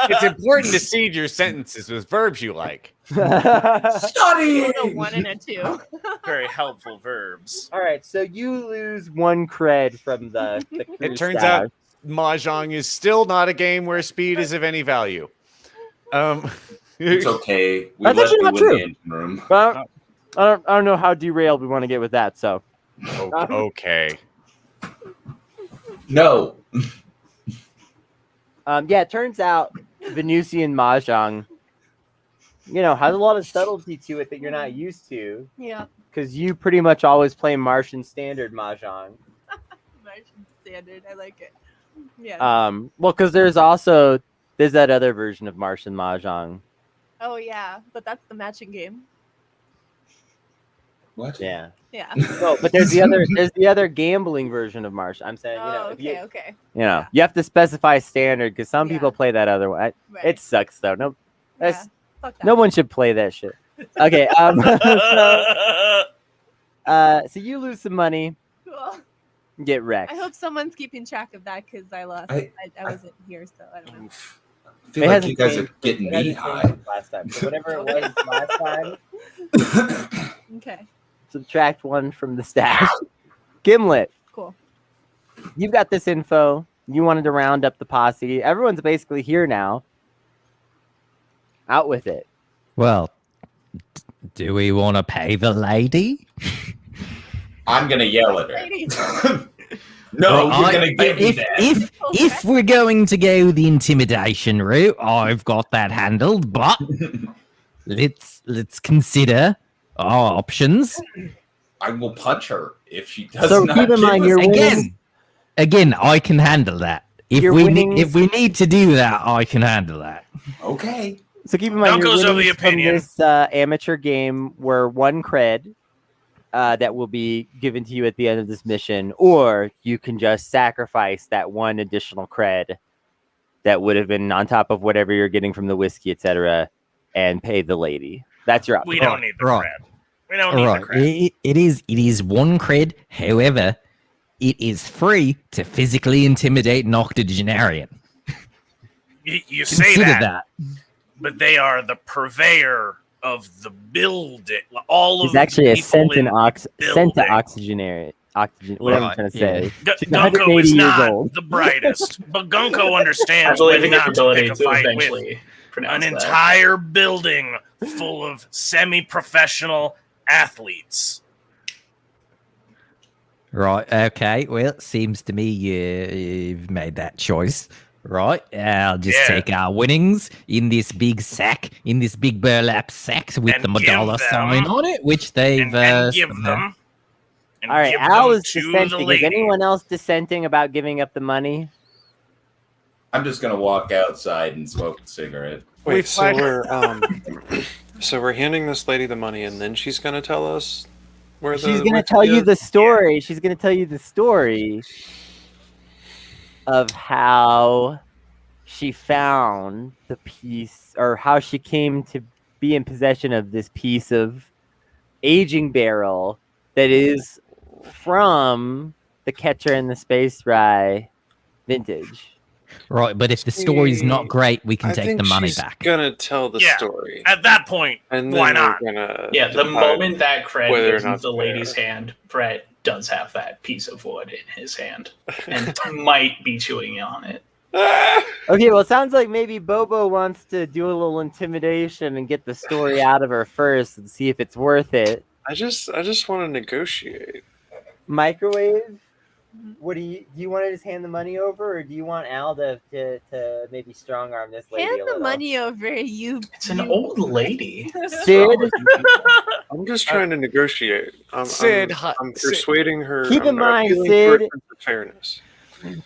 It's important to seed your sentences with verbs you like. Studying. A 1 and a 2. Very helpful verbs. All right, so you lose 1 cred from the It turns out Mahjong is still not a game where speed is of any value. It's okay. We That's left actually not you in true. the engine room. Well, I don't know how derailed we want to get with that. So okay. No. Yeah, it turns out Venusian Mahjong, has a lot of subtlety to it that you're not used to. Yeah. Because you pretty much always play Martian Standard Mahjong. Martian Standard, I like it. Yeah. Well, because there's that other version of Martian Mahjong. Oh yeah, but that's the matching game. What? Yeah. Yeah. No, but there's the other gambling version of Marsh. I'm saying, Okay. you have to specify standard because some people play that other way. Right. It sucks though. No, Fuck that. no one should play that shit. Okay. So you lose some money, Cool. get wrecked. I hope someone's keeping track of that because I lost. I wasn't here, so I don't know. I feel like you guys are getting me high. Last time, so whatever it was last time. Okay. Subtract 1 from the stash. Gimlet. Cool. You've got this info. You wanted to round up the posse. Everyone's basically here now. Out with it. Well, do we want to pay the lady? I'm gonna yell at her. No, you're gonna give me that. If we're going to go the intimidation route, I've got that handled. But let's consider our options. I will punch her if she does So not. keep in mind, you're again, I can handle that. If we need to do that, I can handle that. Okay. So keep in mind, Dunko's you're of the from opinion. this amateur game where 1 cred that will be given to you at the end of this mission, or you can just sacrifice that 1 additional cred that would have been on top of whatever you're getting from the whiskey, etc., and pay the lady. That's your option. We don't need the cred. We don't need the cred. It is 1 cred. However, it is free to physically intimidate an octogenarian. You say that, but they are the purveyor of the building. He's actually a oxygenary. Whatever I'm trying to say. Gunko is not the brightest, but Gunko understands when not to pick a fight with an entire building full of semi-professional athletes. Right. Okay. Well, it seems to me you've made that choice. Right. I'll just take our winnings in this big sack, in this big burlap sack with the dollar sign on it, which they've give them. All right. Al is dissenting. Is anyone else dissenting about giving up the money? I'm just gonna walk outside and smoke a cigarette. Wait, so we're handing this lady the money, and then she's gonna tell us where she's gonna tell you the story. Yeah. She's gonna tell you the story of how she found the piece, or how she came to be in possession of this piece of aging barrel that is from the Catcher in the Space Rye vintage. Right, but if the story's not great, we can take the money back. Gonna tell the story at that point. And why not? The moment that cred goes into the lady's hand, Brett does have that piece of wood in his hand and might be chewing on it. Okay, well, it sounds like maybe Bobo wants to do a little intimidation and get the story out of her first and see if it's worth it. I just want to negotiate. Microwave? What do you want to just hand the money over, or do you want Al to maybe strong arm this lady? Hand the money over, you. It's an old lady. Sid, I'm just trying to negotiate. I'm persuading her. Keep in mind, Sid. Fairness.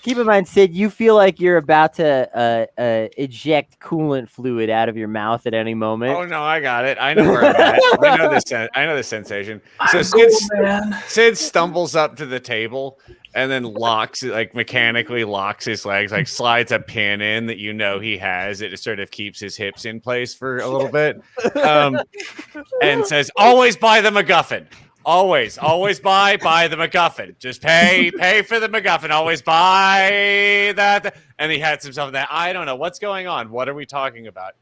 Keep in mind, Sid, you feel like you're about to eject coolant fluid out of your mouth at any moment. Oh no, I got it. I know where I'm at. I know the sensation. So Sid stumbles up to the table and then mechanically locks his legs, like slides a pin in that he has. It just sort of keeps his hips in place for a little bit, and says, "Always buy the MacGuffin. Always buy the MacGuffin. Just pay for the MacGuffin. Always buy that." And he had himself in that. I don't know what's going on. What are we talking about?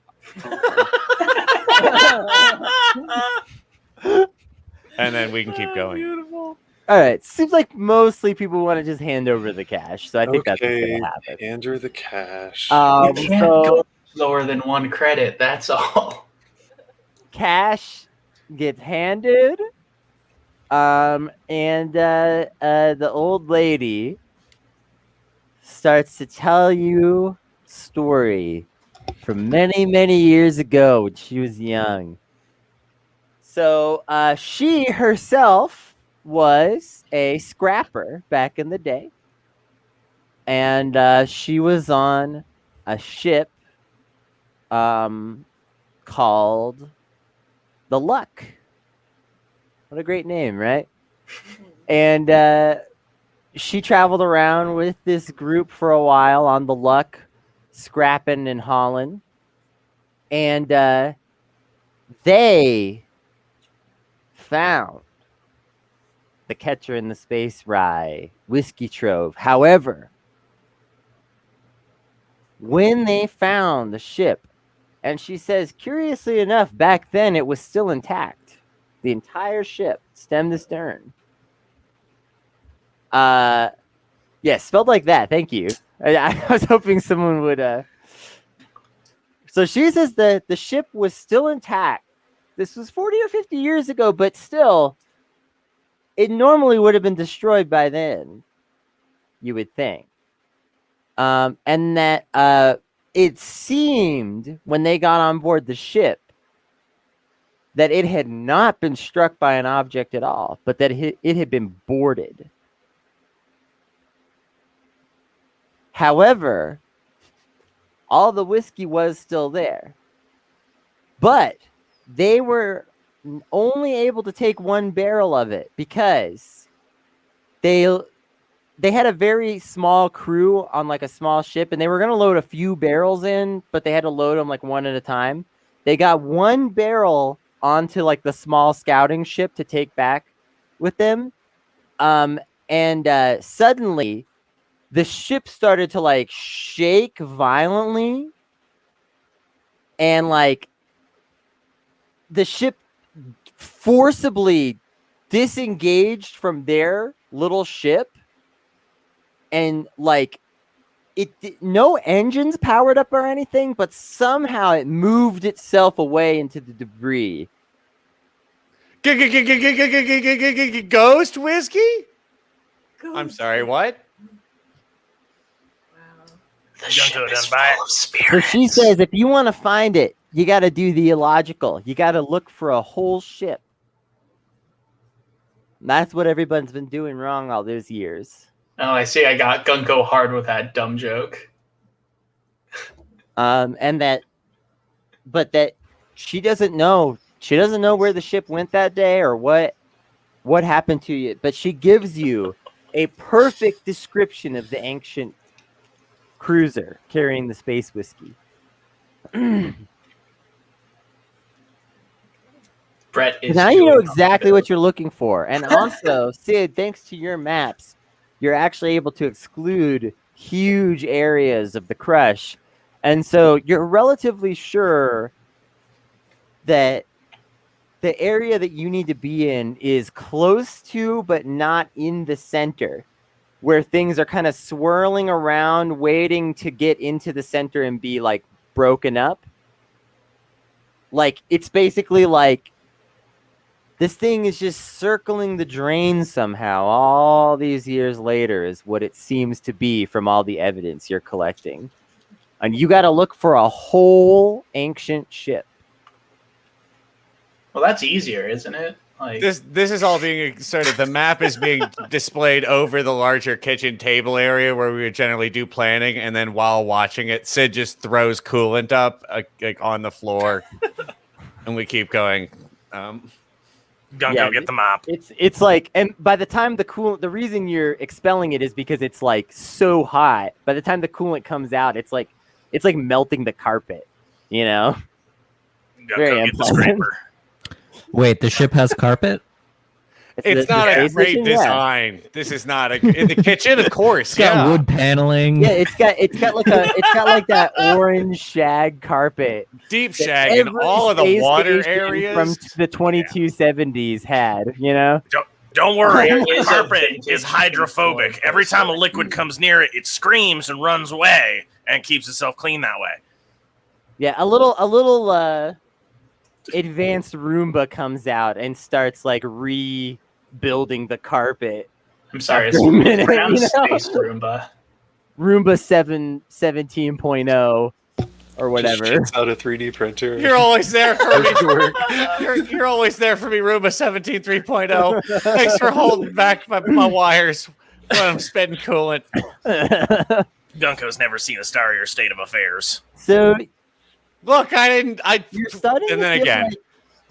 And then we can keep going. Beautiful. All right. Seems like mostly people want to just hand over the cash, so I think that's what's going to happen. Hand her the cash. You can't go lower than 1 credit. That's all. Cash gets handed. And the old lady starts to tell you a story from many, many years ago when she was young. So she herself was a scrapper back in the day. And she was on a ship called the Luck. What a great name, right? And she traveled around with this group for a while on the Luck, scrapping and hauling. And they found the Catcher in the Space Rye whiskey trove. However, when they found the ship, and she says, curiously enough, back then it was still intact. The entire ship, stem to stern. Yes, spelled like that. Thank you. I was hoping someone would. So she says that the ship was still intact. This was 40 or 50 years ago, but still, it normally would have been destroyed by then, you would think. And that it seemed when they got on board the ship that it had not been struck by an object at all, but that it had been boarded. However, all the whiskey was still there, but they were only able to take one barrel of it because they had a very small crew on like a small ship, and they were going to load a few barrels in, but they had to load them like one at a time. They got one barrel onto like the small scouting ship to take back with them. And suddenly the ship started to like shake violently, and like the ship forcibly disengaged from their little ship, and like no engines powered up or anything, but somehow it moved itself away into the debris. Ghost whiskey? I'm sorry, what? The ship is full of spirits. So she says, if you want to find it, you got to do the illogical. You got to look for a whole ship. That's what everyone's been doing wrong all those years. Oh, I see. I got Gunko hard with that dumb joke. And that she doesn't know. She doesn't know where the ship went that day or what happened to you. But she gives you a perfect description of the ancient cruiser carrying the space whiskey. Brett is now you know exactly what you're looking for. And also, Sid, thanks to your maps, you're actually able to exclude huge areas of the crush. And so you're relatively sure that the area that you need to be in is close to, but not in the center, where things are kind of swirling around, waiting to get into the center and be like broken up. Like, it's basically like this thing is just circling the drain somehow all these years later is what it seems to be from all the evidence you're collecting. And you got to look for a whole ancient ship. Well, that's easier, isn't it? Like this is all being sort of, the map is being displayed over the larger kitchen table area where we would generally do planning, and then while watching it, Sid just throws coolant up like on the floor, and we keep going. Gunko, get the map. It's like, and by the time the reason you're expelling it is because it's like so hot. By the time the coolant comes out, it's like melting the carpet, you know. Gunko, get the scraper. Wait, the ship has carpet? It's not a great design. Yeah. This is not in the kitchen, of course. It's got wood paneling. Yeah, it's got like that orange shag carpet, deep shag in all of the water areas from the 2270s had. You know. Don't worry, the carpet is hydrophobic. Every time a liquid comes near it, it screams and runs away and keeps itself clean that way. Yeah, a little advanced Roomba comes out and starts like rebuilding the carpet. I'm sorry, it's pronounced Space Roomba. Roomba 17.0 or whatever. Just out a 3D printer. You're always there for me. You're always there for me, Roomba 17 3.0. Thanks for holding back my wires when I'm spitting coolant. Gunko's never seen a starrier state of affairs. So look, I didn't. You're studying, and then again,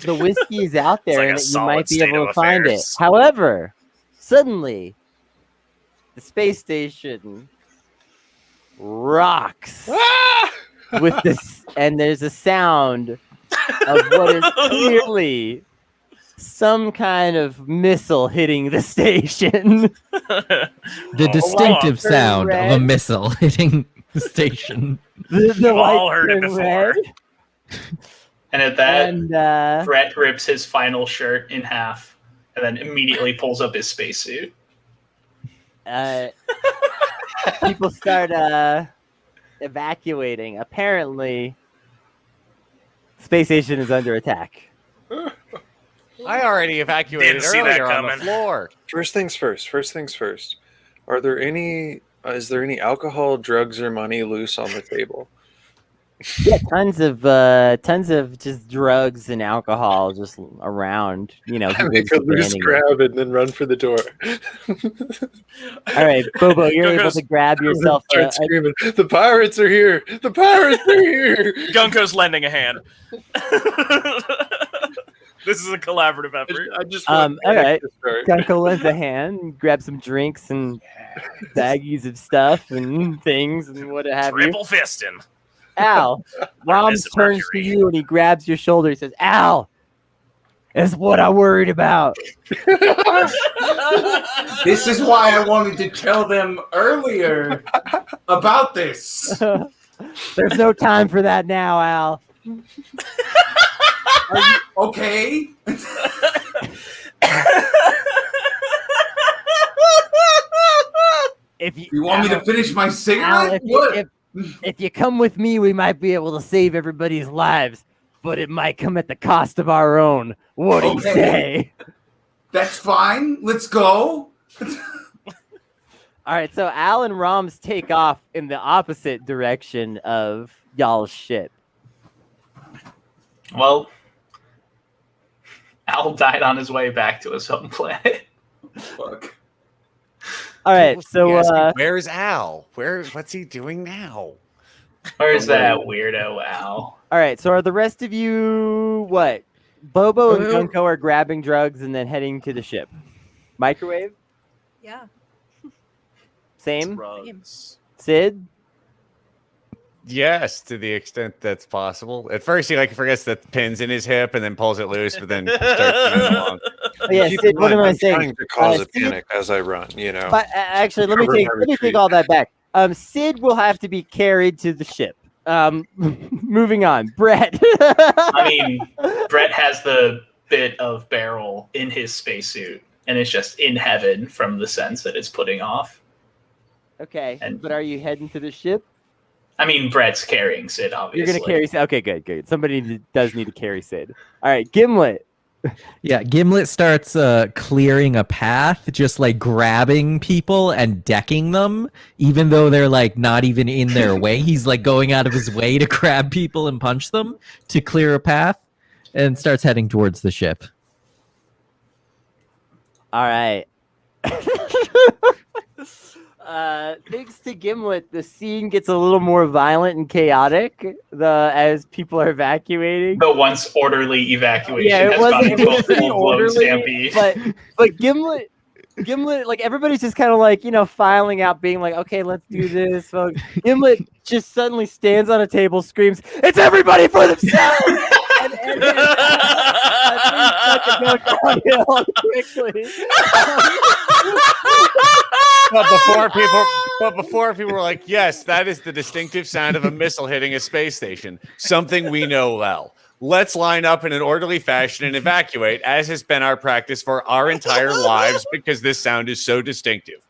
the whiskey is out there like and that you might be able to find it. affairs. However, suddenly, the space station rocks with this, and there's a sound of what is clearly some kind of missile hitting the station. The distinctive sound of a missile hitting the station. We've all heard it before. And at that, Brett rips his final shirt in half and then immediately pulls up his spacesuit. People start evacuating. Apparently, space station is under attack. I already evacuated earlier on the floor. First things first. Are there any? Is there any alcohol, drugs, or money loose on the table? Yeah, tons of just drugs and alcohol just around. You know, make a loose grab and then run for the door. All right, Bobo, you're able to grab yourself. Start screaming, "The pirates are here! The pirates are here!" Gunko's lending a hand. This is a collaborative effort. I just all right. Gunko lends a hand, grab some drinks and baggies of stuff and things and what have you. Triple fisting. Al, Rom turns to you and he grabs your shoulder. He says, "Al, that's what I worried about." This is why I wanted to tell them earlier about this. There's no time for that now, Al. Are you okay? If you want me to finish my cigarette? Al, if you come with me, we might be able to save everybody's lives, but it might come at the cost of our own. What do you say? That's fine. Let's go. All right, so Al and Roms take off in the opposite direction of y'all's ship. Well, Al died on his way back to his home planet. Fuck. All right, so where's Al? What's he doing now? Where's that weirdo Al? All right, so are the rest of you what? Bobo and Gunko are grabbing drugs and then heading to the ship. Microwave? Yeah. Same? Drugs. Sid? Yes, to the extent that's possible. At first, he forgets the pin's in his hip and then pulls it loose, but then starts moving along. Yeah, Sid, what am I saying? Trying to cause a panic as I run, you know. But actually, let me take all that back. Sid will have to be carried to the ship. Moving on, Brett. I mean, Brett has the bit of barrel in his spacesuit, and it's just in heaven from the sense that it's putting off. Okay, but are you heading to the ship? I mean, Brett's carrying Sid, obviously. You're going to carry Sid? Okay, good. Somebody does need to carry Sid. All right, Gimlet. Yeah, Gimlet starts clearing a path, just grabbing people and decking them, even though they're not even in their way. He's going out of his way to grab people and punch them to clear a path, and starts heading towards the ship. All right. Thanks to Gimlet, the scene gets a little more violent and chaotic as people are evacuating. The once orderly evacuation it wasn't orderly, but Gimlet, everybody's just kind of filing out, being okay, let's do this. Gimlet just suddenly stands on a table, screams, "It's everybody for themselves!" and things start to go downhill quickly. But before people were like, "Yes, that is the distinctive sound of a missile hitting a space station. Something we know well. Let's line up in an orderly fashion and evacuate, as has been our practice for our entire lives, because this sound is so distinctive."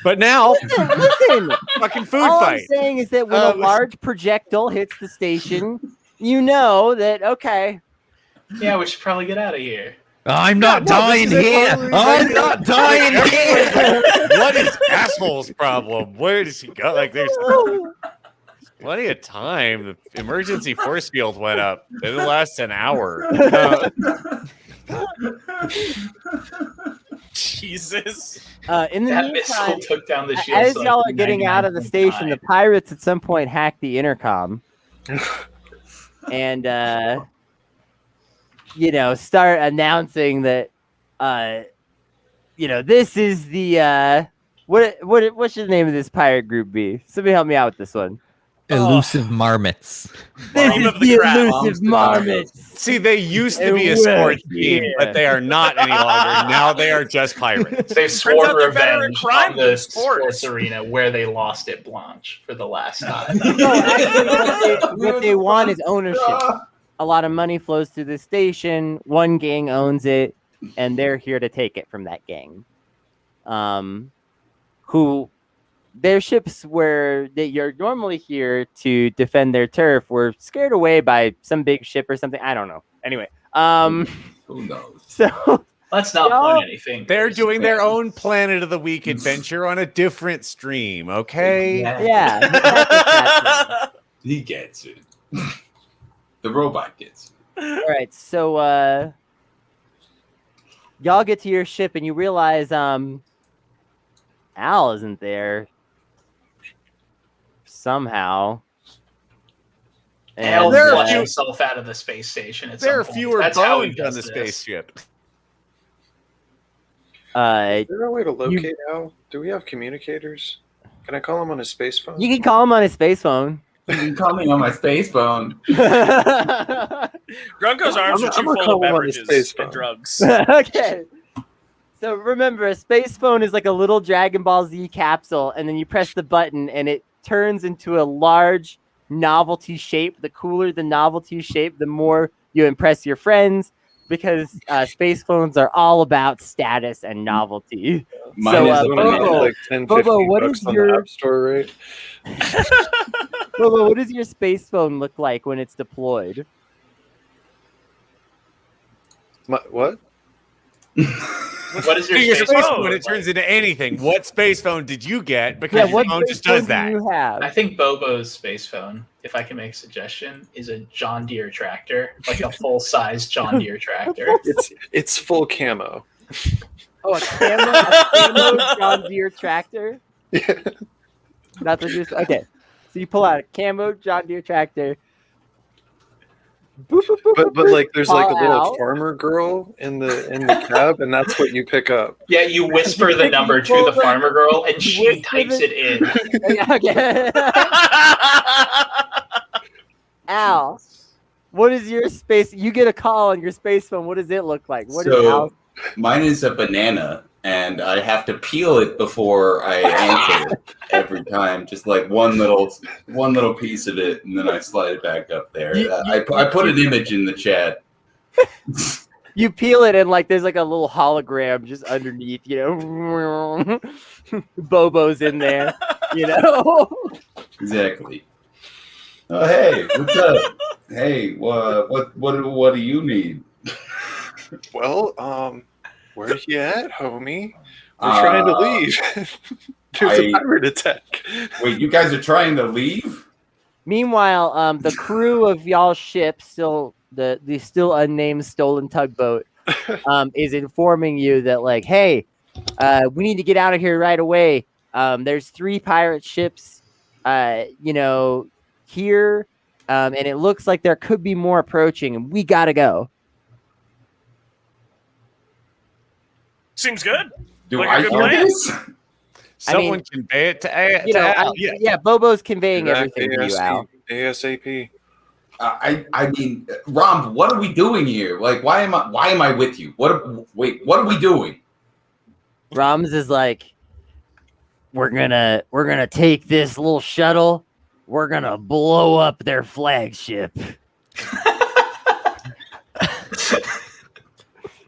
But now, listen, fucking food all fight. I'm saying is that when a large projectile hits the station, you know that yeah, we should probably get out of here. I'm not dying here. I'm not dying here. What is Asshole's problem? Where does he go? There's plenty of time. The emergency force field went up. It'll last an hour. Jesus. In the That meantime, missile took down the shield. as y'all are getting out of the station, the pirates at some point hack the intercom. And start announcing that, this is the what should the name of this pirate group be? Somebody help me out with this one. Elusive Marmots. This is the elusive marmots. See, they used to be a sports team, but they are not any longer. Now they are just pirates. They swore revenge on the sports arena where they lost at Blanche for the last time. No, actually, what they want is ownership. A lot of money flows through the station. One gang owns it, and they're here to take it from that gang. Who their ships that you're normally here to defend their turf were scared away by some big ship or something. I don't know. Anyway, who knows? So let's not point anything. They're doing their own Planet of the Week adventure on a different stream. Okay. Yeah. He gets it. The robot gets it. All right. So y'all get to your ship and you realize Al isn't there somehow. Al let himself out of the space station. There are fewer bones on the spaceship. Is there a way to locate Al? Do we have communicators? Can I call him on his space phone? You can call him on his space phone. You can call me on my space phone. Grunko's arms are too full of beverages and drugs. Okay. So remember, a space phone is like a little Dragon Ball Z capsule, and then you press the button, and it turns into a large novelty shape. The cooler the novelty shape, the more you impress your friends, because space phones are all about status and novelty. Bobo, what is your App Store, right? Bobo, what does your space phone look like when it's deployed? What? What is your space phone when it turns into anything? What space phone did you get? Because your phone just does that. You have? I think Bobo's space phone, if I can make a suggestion, is a John Deere tractor, like a full-size John Deere tractor. It's full camo. Oh, a camo John Deere tractor? Yeah. That's what you're okay. So you pull out a camo John Deere tractor. Boop, boop, boop, But like there's like a little out. farmer girl in the cab, and that's what you pick up. Yeah, you whisper the number to the farmer girl, and she types it in. Okay. Al, what is your space? You get a call on your space phone. What does it look like? What is Al? Mine is a banana, and I have to peel it before I answer it every time. Just like one little piece of it, and then I slide it back up there. I put an image in the chat. You peel it, and like there's like a little hologram just underneath. Bobo's in there. Exactly. Oh, hey, what's up? Hey, what do you need? Well, where you at, homie? We're trying to leave. There's a pirate attack. Wait, you guys are trying to leave? Meanwhile, the crew of y'all's ship, still the still unnamed stolen tugboat, is informing you that like, hey, we need to get out of here right away. There's 3 pirate ships, here, and it looks like there could be more approaching, and we gotta go. Seems good. Do like I a good do plan. this? Someone convey it to Al. Yeah, Bobo's conveying everything to you, Al. ASAP. I mean, Rom, what are we doing here? Like, why am I with you? What are we doing? Rams is like, we're gonna take this little shuttle. We're gonna blow up their flagship.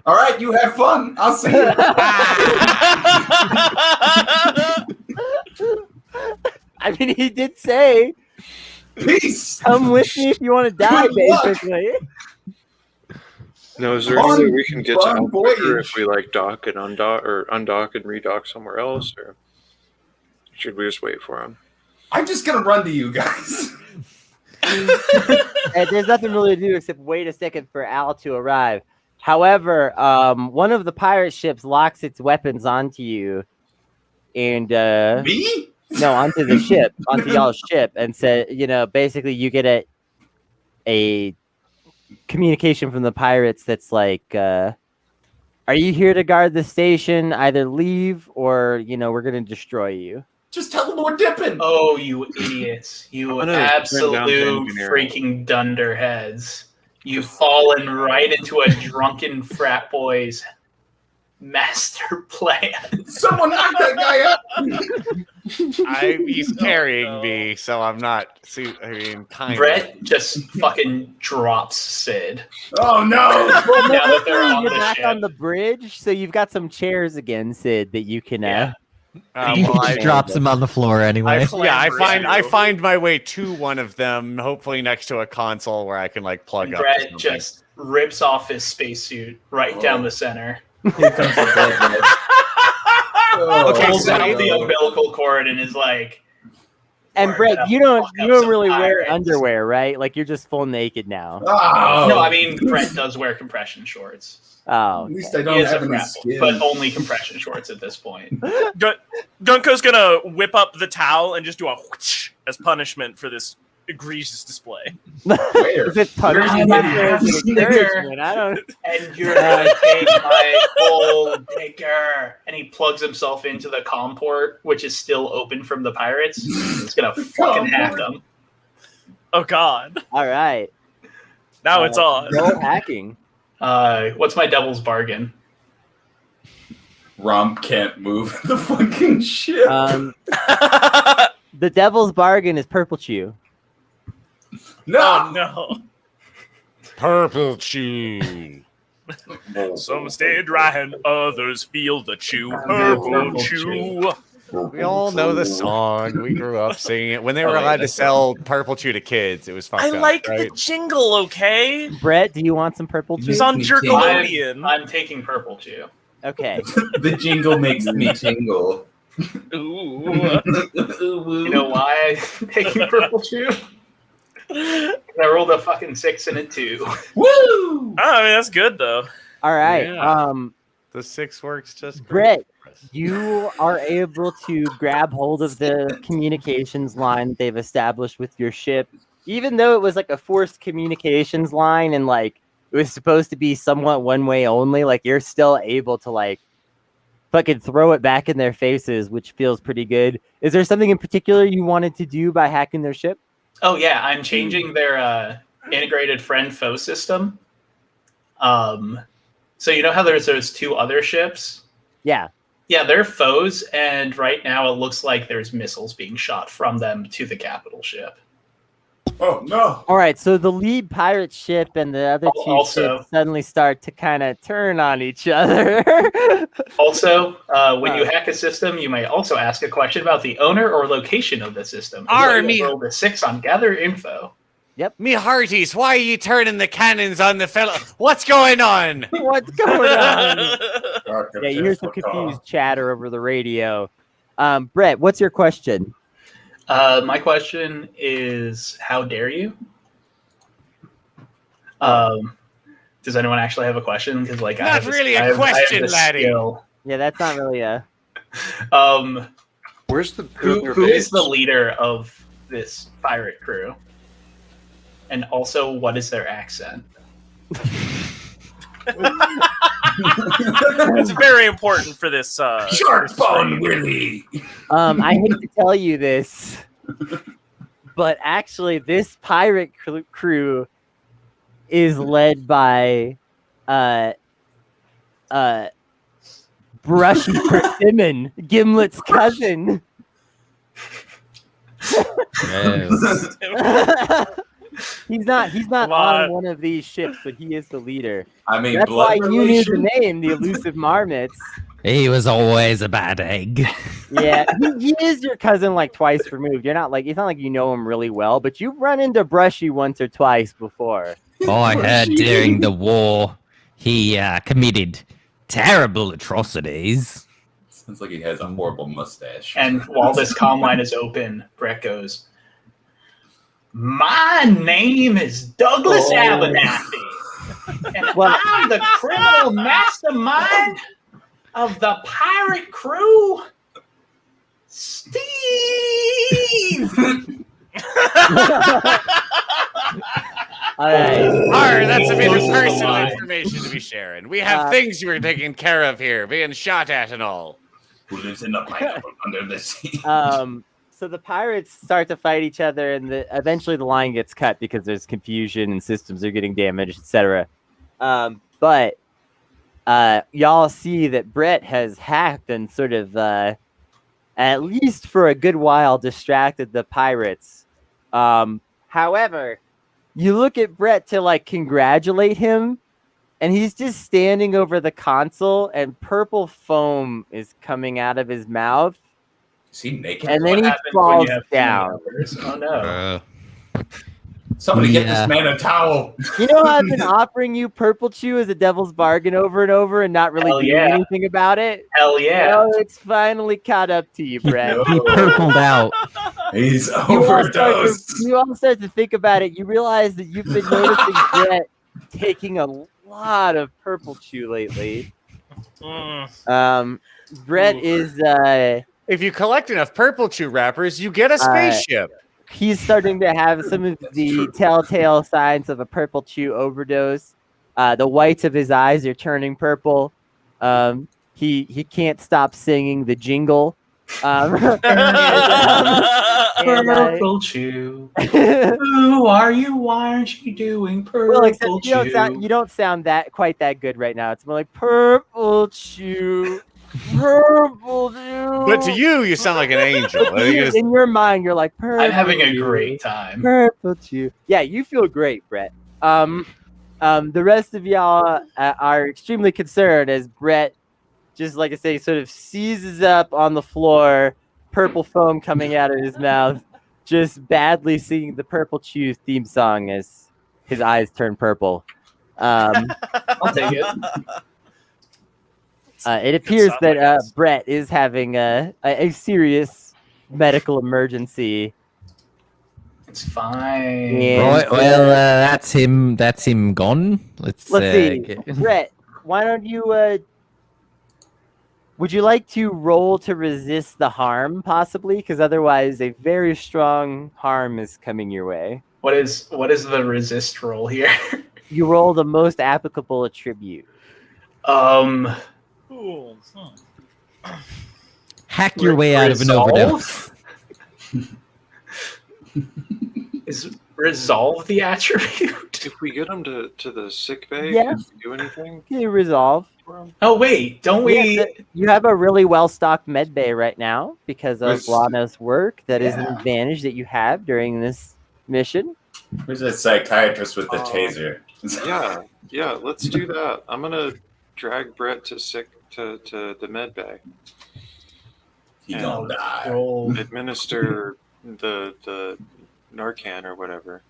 All right, you have fun. I'll see you. I mean, he did say, peace. Come with me if you want to die, basically. No, is there any way we can get to Al quicker if we like dock and undock or undock and redock somewhere else, or should we just wait for him? I'm just gonna run to you guys. There's nothing really to do except wait a second for Al to arrive. However, one of the pirate ships locks its weapons onto you, and me? No, onto the ship, onto y'all's ship, and said, basically you get a communication from the pirates that's like, are you here to guard the station? Either leave or, we're going to destroy you. Just tell them we're dipping. Oh, you idiots. You absolute freaking dunderheads. You've fallen right into a drunken frat boy's master plan. Someone knock that guy up. He's carrying me, so I'm not. Kind Brett just fucking drops Sid. Oh no! Now that they're on You're the back ship. on the bridge, so you've got some chairs again, Sid, that you can. He drops him on the floor anyway. I find my way to one of them, hopefully next to a console where I can plug up. Brett just rips off his spacesuit right down the center. Here comes the blood. Pulls out the umbilical cord and is like. And Brett, you don't really wear underwear, right? Like you're just full naked now. Oh. No, I mean Brett does wear compression shorts. Oh, at least I don't have any skin. But only compression shorts at this point. Gunko's gonna whip up the towel and just do a whoosh as punishment for this egregious display. Where? Is it punishment? I don't. And you're gonna take my gold digger. And he plugs himself into the comm port, which is still open from the pirates. He's gonna fucking hack them. Oh God! All right. Now it's on. No hacking. What's my devil's bargain? Romp can't move the fucking ship. The devil's bargain is purple chew. No, no. Purple chew. Some stay dry and others feel the chew. Purple chew. We all know the song. We grew up singing it. When they were allowed to sell purple chew to kids, it was fucked up. I like right? the jingle, okay? Brett, do you want some purple chew? It's on Jerkolodeon. I'm taking purple chew. Okay. The jingle makes me tingle. Ooh. You know why I'm taking purple chew? I rolled a fucking 6 and a 2. Woo! I mean, that's good though. All right. Yeah. The 6 works just Brett, you are able to grab hold of the communications line they've established with your ship, even though it was like a forced communications line and it was supposed to be somewhat one way only. You're still able to fucking throw it back in their faces, which feels pretty good. Is there something in particular you wanted to do by hacking their ship? Oh yeah, I'm changing their integrated friend-foe system. So you know how there's those 2 other ships? Yeah. Yeah, they're foes, and right now it looks like there's missiles being shot from them to the capital ship. Oh no! All right, so the lead pirate ship and the other 2 ships suddenly start to kind of turn on each other. Also, when you hack a system, you might also ask a question about the owner or location of the system. Roll the 6 on gather info. Yep. Me hearties, why are you turning the cannons on the fellow? What's going on? What's going on? Yeah, you hear some confused chatter over the radio. Brett, what's your question? My question is, how dare you? Does anyone actually have a question? Because not really a question, laddie. Yeah, that's not really a. Where's the who is the leader of this pirate crew? And also, what is their accent? It's very important for this. Shark Bone Willie. I hate to tell you this, but actually, this pirate crew is led by Brushy Persimmon, Gimlet's cousin. He's not on one of these ships, but he is the leader. I mean, that's why you knew the name, the elusive marmots. He was always a bad egg. Yeah, he is your cousin twice removed. You're not it's not like you know him really well, but you've run into Brushy once or twice before. I heard during the war he committed terrible atrocities. Sounds like he has a horrible mustache. And while this comm line is open, Brett goes, "My name is Douglas Abernathy, and I'm the criminal mastermind of the pirate crew, Steve." All That's a bit of personal information to be sharing. We have things we're taking care of here, being shot at and all. Who lives in the pineapple under the sea? So the pirates start to fight each other, and eventually the line gets cut because there's confusion and systems are getting damaged, etc. But y'all see that Brett has hacked and sort of, at least for a good while, distracted the pirates. However, you look at Brett to like congratulate him, and he's just standing over the console, and purple foam is coming out of his mouth. Is he naked? And then he falls down. Oh no. Somebody get this man a towel. You know how I've been offering you Purple Chew as a devil's bargain over and over and not really doing anything about it? Hell yeah. Well, it's finally caught up to you, Brett. He purpled out. He's overdosed. You all start to think about it. You realize that you've been noticing Brett taking a lot of Purple Chew lately. Brett is... if you collect enough Purple Chew wrappers, you get a spaceship. He's starting to have some of the telltale signs of a Purple Chew overdose. The whites of his eyes are turning purple. He can't stop singing the jingle. Purple Chew. Who are you? Why aren't you doing Purple Chew? You don't sound quite that good right now. It's more like Purple Chew. Purple Chew. But to you, you sound like an angel. In your mind, you're like, Purple I'm having a Chew. great time. Purple Chew. Yeah, you feel great, Brett. The rest of y'all are extremely concerned as Brett, just like I say, sort of seizes up on the floor, purple foam coming out of his mouth, just badly singing the Purple Chew theme song as his eyes turn purple. I'll take it. It appears that Brett is having a serious medical emergency. It's fine. Right, well, that's him. That's him gone. Let's see. Brett, why don't you? Would you like to roll to resist the harm, possibly? Because otherwise, a very strong harm is coming your way. What is the resist roll here? You roll the most applicable attribute. Hack your way out of an overdose. Is resolve the attribute? If we get him to the sick bay, Yeah. can we do anything? Can you resolve? Oh wait, don't we? Yeah, you have a really well-stocked med bay right now because of Lana's work. That is an advantage that you have during this mission. Where's that psychiatrist with the taser? Yeah, let's do that. I'm gonna drag Brett to the med bay. He gonna die. Administer the Narcan or whatever.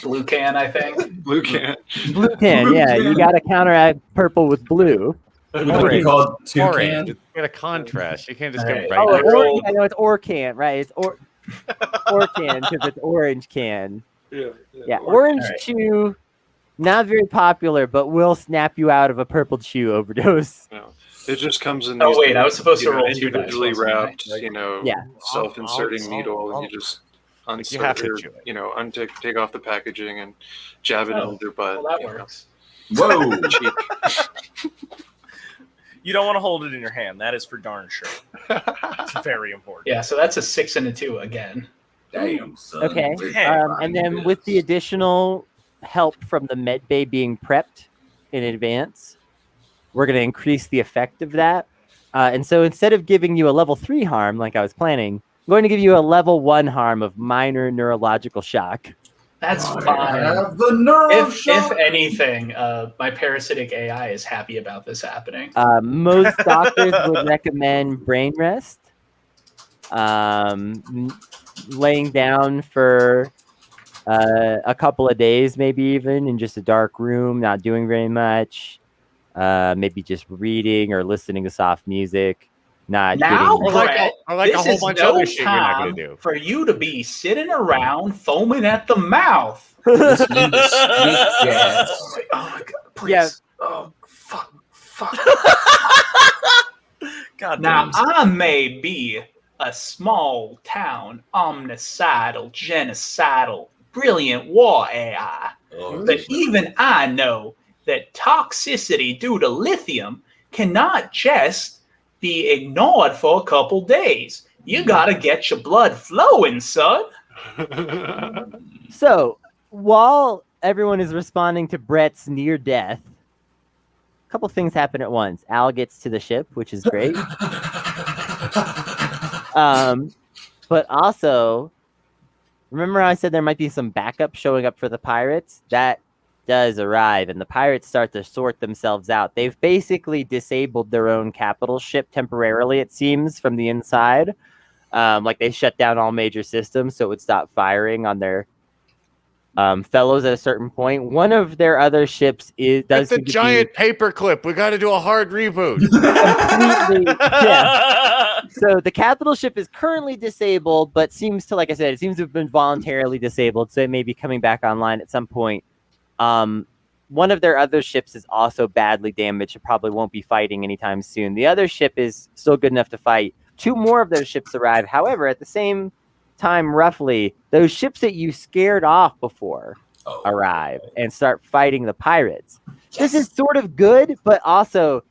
Blue can, I think. Blue can. Blue can, yeah. You got to counteract purple with blue. What you called orange. You got a contrast. You can't just go right. I know it's Orcan, right? It's Orcan because it's orange can. Yeah. Orange Chew, not very popular, but will snap you out of a Purple Chew overdose. No. It just comes in. Oh wait, I was supposed to roll individually wrapped, yeah, self-inserting needle, and you just take off the packaging and jab it under their butt. Well, that works. Whoa! You don't want to hold it in your hand. That is for darn sure. It's very important. Yeah, so that's a 6 and a 2 again. Damn, son. Okay. And then with the additional help from the med bay being prepped in advance, we're going to increase the effect of that. And so instead of giving you a level 3 harm like I was planning, I'm going to give you a level 1 harm of minor neurological shock. That's fine. If anything, my parasitic AI is happy about this happening. Most doctors would recommend brain rest, laying down for a couple of days, maybe even in just a dark room, not doing very much. Maybe just reading or listening to soft music. Not now, Brett, like a whole bunch of other shit you're not going to do. For you to be sitting around foaming at the mouth. Yes. Oh my God, please. Yeah. Oh, fuck. God now, I may be a small town, omnicidal, genocidal, brilliant war AI, But even I know that toxicity due to lithium cannot just be ignored for a couple days. You gotta get your blood flowing, son. So, while everyone is responding to Brett's near death, a couple things happen at once. Al gets to the ship, which is great. But also, remember how I said there might be some backup showing up for the pirates? That does arrive, and the pirates start to sort themselves out. They've basically disabled their own capital ship temporarily, it seems, from the inside. Like they shut down all major systems so it would stop firing on their fellows at a certain point. One of their other ships does the giant paperclip. We got to do a hard reboot. Completely, yeah. So the capital ship is currently disabled, but seems to, like I said, it seems to have been voluntarily disabled, so it may be coming back online at some point. One of their other ships is also badly damaged. It probably won't be fighting anytime soon. The other ship is still good enough to fight. 2 more of those ships arrive. However, at the same time, roughly, those ships that you scared off before arrive and start fighting the pirates. Yes. This is sort of good, but also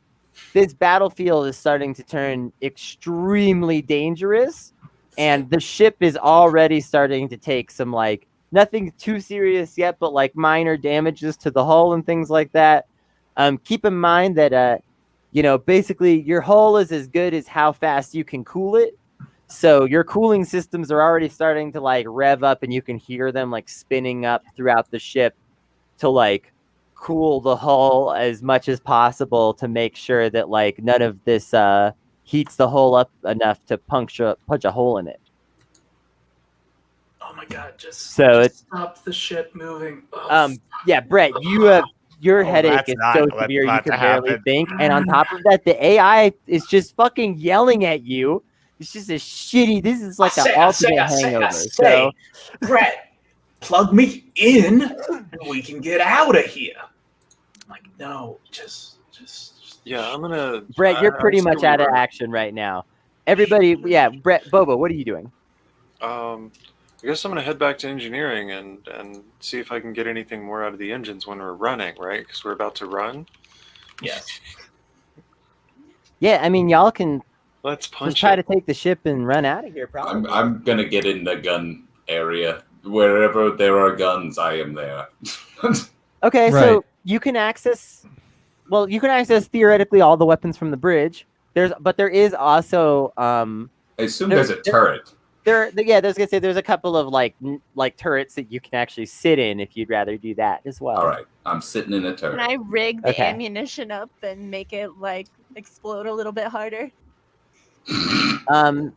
this battlefield is starting to turn extremely dangerous, and the ship is already starting to take some, like, nothing too serious yet, but like minor damages to the hull and things like that. Keep in mind that, basically your hull is as good as how fast you can cool it. So your cooling systems are already starting to like rev up, and you can hear them like spinning up throughout the ship to like cool the hull as much as possible to make sure that like none of this heats the hull up enough to punch a hole in it. Oh my God! Just it's stop the ship moving. Yeah, Brett, you have your headache is so severe you can barely think, and on top of that, the AI is just fucking yelling at you. It's just a shitty. This is like an ultimate hangover. So, Brett, plug me in, and we can get out of here. I'm like, no, just. Yeah, I'm gonna. Brett, you're pretty much out of action right now. Everybody, yeah, Brett, Bobo, what are you doing? I guess I'm gonna head back to engineering and see if I can get anything more out of the engines when we're running, right? Because we're about to run. Yes. Yeah, I mean, y'all can. Let's punch. Try to take the ship and run out of here. Probably. I'm gonna get in the gun area. Wherever there are guns, I am there. Okay, right. So you can access. Well, you can access theoretically all the weapons from the bridge. There is also. I assume there's a turret. There's gonna say there's a couple of like turrets that you can actually sit in if you'd rather do that as well. All right, I'm sitting in a turret. Can I rig the ammunition up and make it like explode a little bit harder? You can.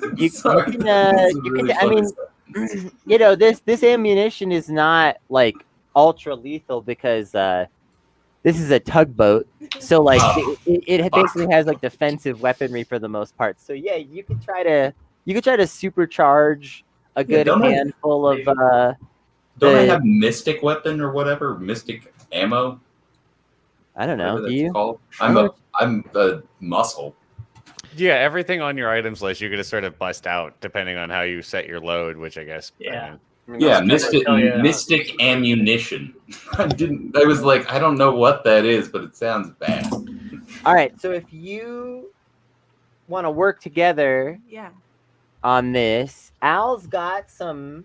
I mean, this ammunition is not like ultra lethal because this is a tugboat, so like it basically has like defensive weaponry for the most part. So yeah, you could try to supercharge a good handful of. Don't I have mystic weapon or whatever? Mystic ammo? I don't know. Do you? Called? I'm a muscle. Yeah, everything on your items list you could just sort of bust out depending on how you set your load, which I guess. Yeah. Mystic ammunition. I was like, I don't know what that is, but it sounds bad. All right, so if you want to work together, on this, Al's got some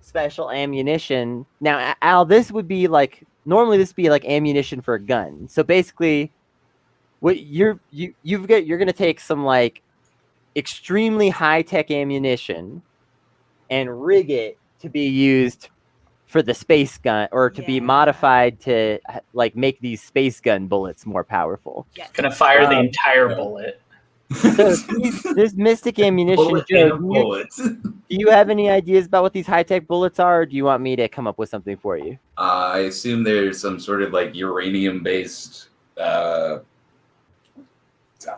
special ammunition. Now, Al, this would be like ammunition for a gun. So basically, what you're gonna take some like extremely high tech ammunition and rig it to be used for the space gun, or to be modified to like make these space gun bullets more powerful. Gonna fire the entire bullet. So this mystic ammunition, Joe, do you have any ideas about what these high-tech bullets are, or do you want me to come up with something for you? I assume there's some sort of like uranium-based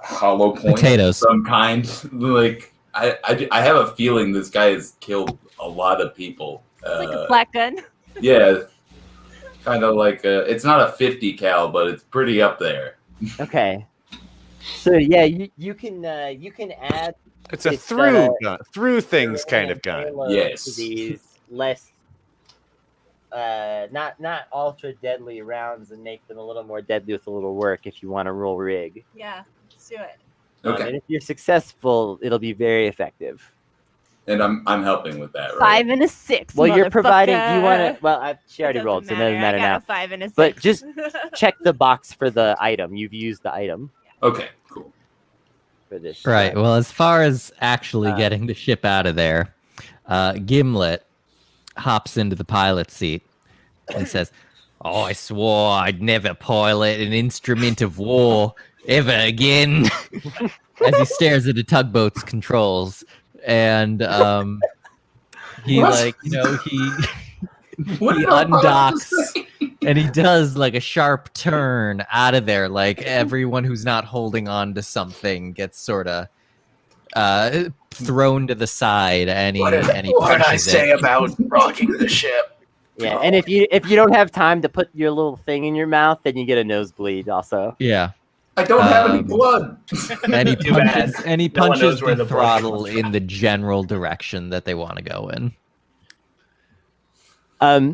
hollow point potatoes, of some kind. Like I have a feeling this guy has killed a lot of people. Like a black gun. Yeah, kind of like it's not a 50 cal, but it's pretty up there. Okay. So yeah, you can add. It's a through things kind of gun. Yes. To these less not ultra deadly rounds and make them a little more deadly with a little work if you want to roll rig. Yeah, let's do it. Okay. And if you're successful, it'll be very effective. And I'm helping with that, right? 5 and a 6. Well, you're providing. Do you want to? Well, she already It rolled, so it doesn't matter I got now. a 5 and a 6. But just check the box for the item. You've used the item Okay, cool. for this. Right. Well, as far as actually getting the ship out of there, Gimlet hops into the pilot seat and says, "Oh, I swore I'd never pilot an instrument of war ever again." As he stares at the tugboat's controls, and he What? he What he did I undocks say? and he does like a sharp turn out of there. Like everyone who's not holding on to something gets sort of thrown to the side, and he What did I say about rocking the ship? Yeah, and if you don't have time to put your little thing in your mouth, then you get a nosebleed. Also, Yeah. I don't have any blood. And he Too bad. punches, knows where the the blood throttle comes from. in the general direction that they want to go in.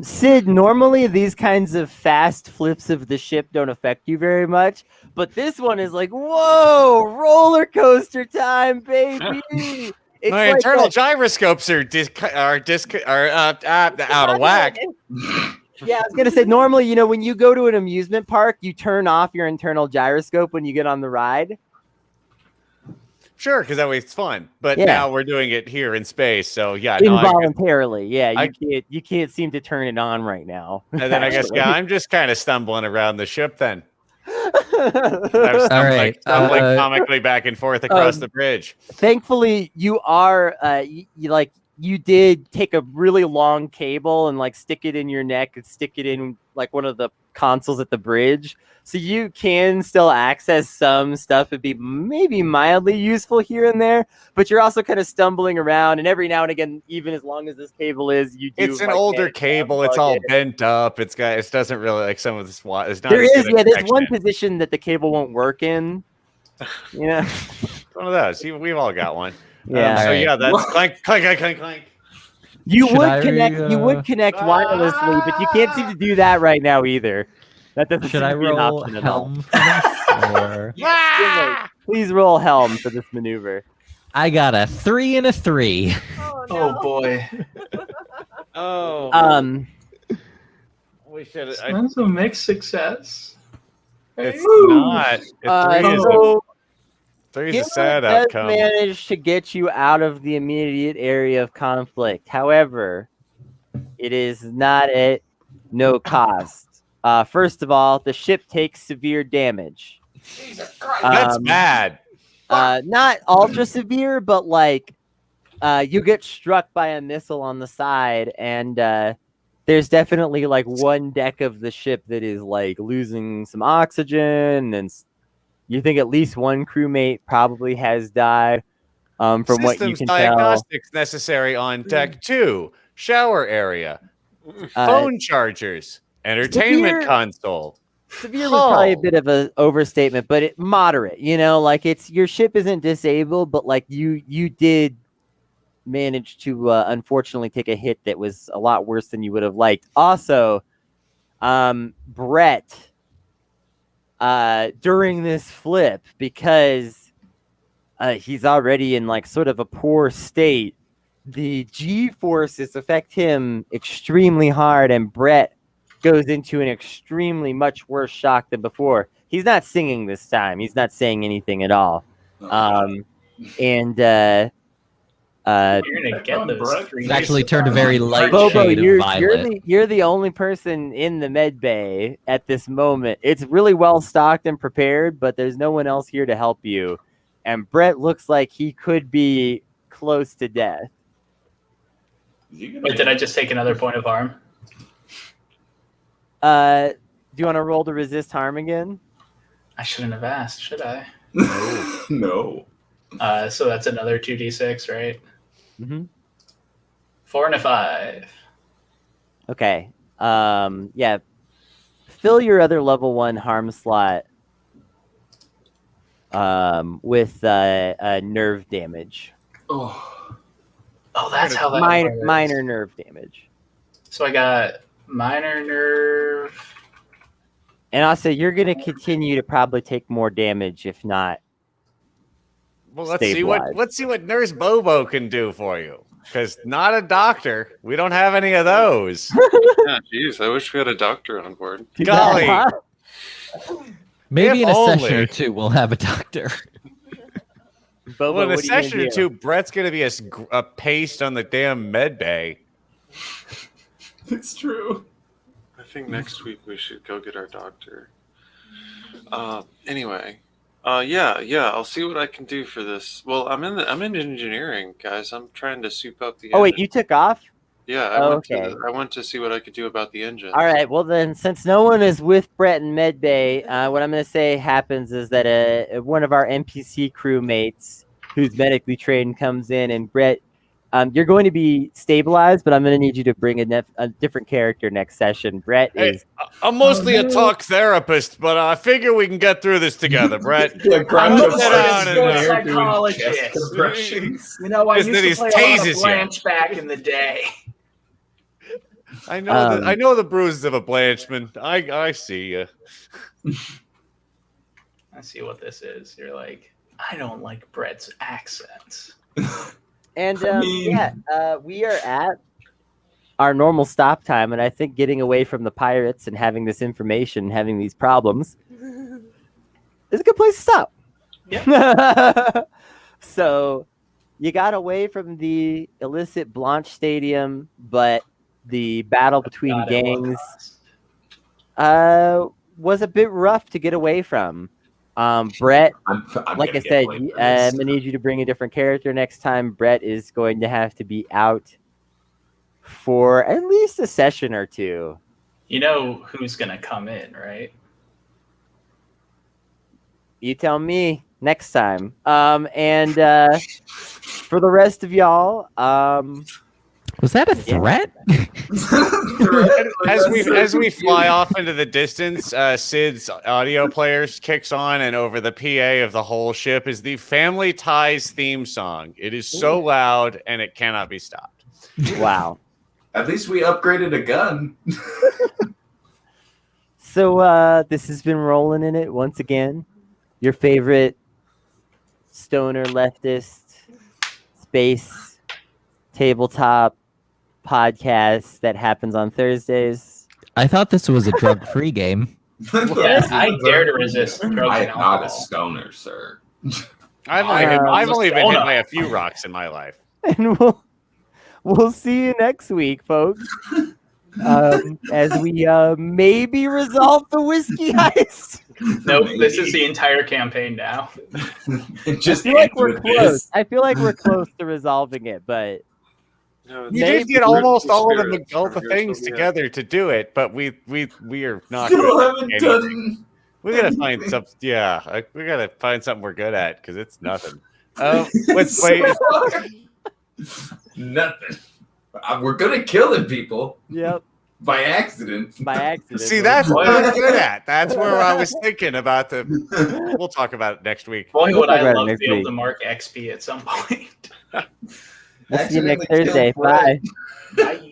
Sid, normally these kinds of fast flips of the ship don't affect you very much, but this one is like, whoa, roller coaster time, baby! It's My like internal gyroscopes are out of whack. Yeah, I was gonna say normally, when you go to an amusement park, you turn off your internal gyroscope when you get on the ride. Sure, because that way it's fun. But Yeah. now we're doing it here in space, so yeah. Involuntarily, you can't seem to turn it on right now. And then I guess actually. I'm just kind of stumbling around the ship then. I'm right, stumbling comically back and forth across the bridge. Thankfully, you are you did take a really long cable and stick it in your neck and stick it in one of the consoles at the bridge, so you can still access some stuff. It'd be maybe mildly useful here and there, but you're also kind of stumbling around, and every now and again, even as long as this cable is, you do. It's an older cable. It's all bent up. It doesn't really like some of this. It's not. There's one position that the cable won't work in. Yeah, one of those. We've all got one. Yeah. So yeah, that's clank, clank, clank, clank, clank. You would connect wirelessly, but you can't seem to do that right now either. That doesn't. Should I seem to be an roll option at all. helm for this? Or... Please roll helm for this maneuver. I got a 3 and a 3. Oh, Oh no. boy. Oh. We should. That's a mixed success. It's not. Three is a sad outcome. Managed to get you out of the immediate area of conflict. However, it is not at no cost. First of all, the ship takes severe damage. That's bad. Not ultra severe, but you get struck by a missile on the side, and there's definitely one deck of the ship that is losing some oxygen, and you think at least one crewmate probably has died. From what you can diagnostics necessary on deck 2, shower area, phone chargers, entertainment console. Severe was probably a bit of an overstatement, but moderate. It's your ship isn't disabled, but you did manage to unfortunately take a hit that was a lot worse than you would have liked. Also, Brett, during this flip, because he's already in sort of a poor state, the G forces affect him extremely hard, and Brett goes into an extremely much worse shock than before. He's not singing this time. He's not saying anything at all. It's actually turned a very light Bobo, shade of violet. you're the only person in the med bay at this moment. It's really well stocked and prepared, but there's no one else here to help you. And Brett looks like he could be close to death. Wait, did I just take another point of harm? Do you want to roll to resist harm again? I shouldn't have asked, should I? No. So that's another 2d6, right? Mm-hmm. 4 and a 5. Okay. Yeah. Fill your other level 1 harm slot with nerve damage. Oh, that's how that minor nerve damage. So I got Minor nerve. And also, you're going to continue to probably take more damage, if not. Well, let's see what Nurse Bobo can do for you. Because not a doctor. We don't have any of those. Yeah, jeez, I wish we had a doctor on board. Golly. Maybe in a session or two, we'll have a doctor. Bobo, in a session or two, Brett's going to be a paste on the damn med bay. It's true. I think next week we should go get our doctor. Anyway, yeah, I'll see what I can do for this. Well, I'm in engineering, guys. I'm trying to soup up the. Oh wait, you took off? Yeah, I went to see what I could do about the engine. All right. Well, then, since no one is with Brett and Medbay, what I'm going to say happens is that one of our NPC crewmates, who's medically trained, comes in, and Brett, you're going to be stabilized, but I'm going to need you to bring a different character next session. Brett is. I'm mostly a talk therapist, but I figure we can get through this together, Brett. I'm a psychologist. You know, I used to play a lot of Blanche back in the day. I know the bruises of a Blanchman. I see you. I see what this is. You're like, I don't like Brett's accents. And we are at our normal stop time, and I think getting away from the pirates and having this information, having these problems, is a good place to stop. Yeah. So you got away from the illicit Blanche Stadium, but the battle between gangs was a bit rough to get away from. Brett, like I said, I'm going to need you to bring a different character next time. Brett is going to have to be out for at least a session or two. You know who's going to come in, right? You tell me next time. And for the rest of y'all, was that a threat? As we fly off into the distance, Sid's audio players kicks on, and over the PA of the whole ship is the Family Ties theme song. It is so loud, and it cannot be stopped. Wow. At least we upgraded a gun. So this has been Rollin' in it once again. Your favorite stoner leftist space tabletop podcast that happens on Thursdays. I thought this was a drug-free game. Yes, I dare to resist drugs I and am not a alcohol. stoner, sir. I've only been hit by a few rocks in my life. And we'll see you next week, folks. As we maybe resolve the whiskey heist. Nope, this is the entire campaign now. I feel like we're close. I feel like we're close to resolving it, but you did get almost all of the things together to do it, but we are not. Still haven't done. We gotta find something. Yeah, we gotta find something we're good at because it's nothing. Let's wait. Nothing. We're good at killing people. Yep. By accident. See, that's what I'm good at. That's where I was thinking about the. We'll talk about it next week. Boy, would I love to be able to mark XP at some point. We'll see you next Thursday. Bye. Bye.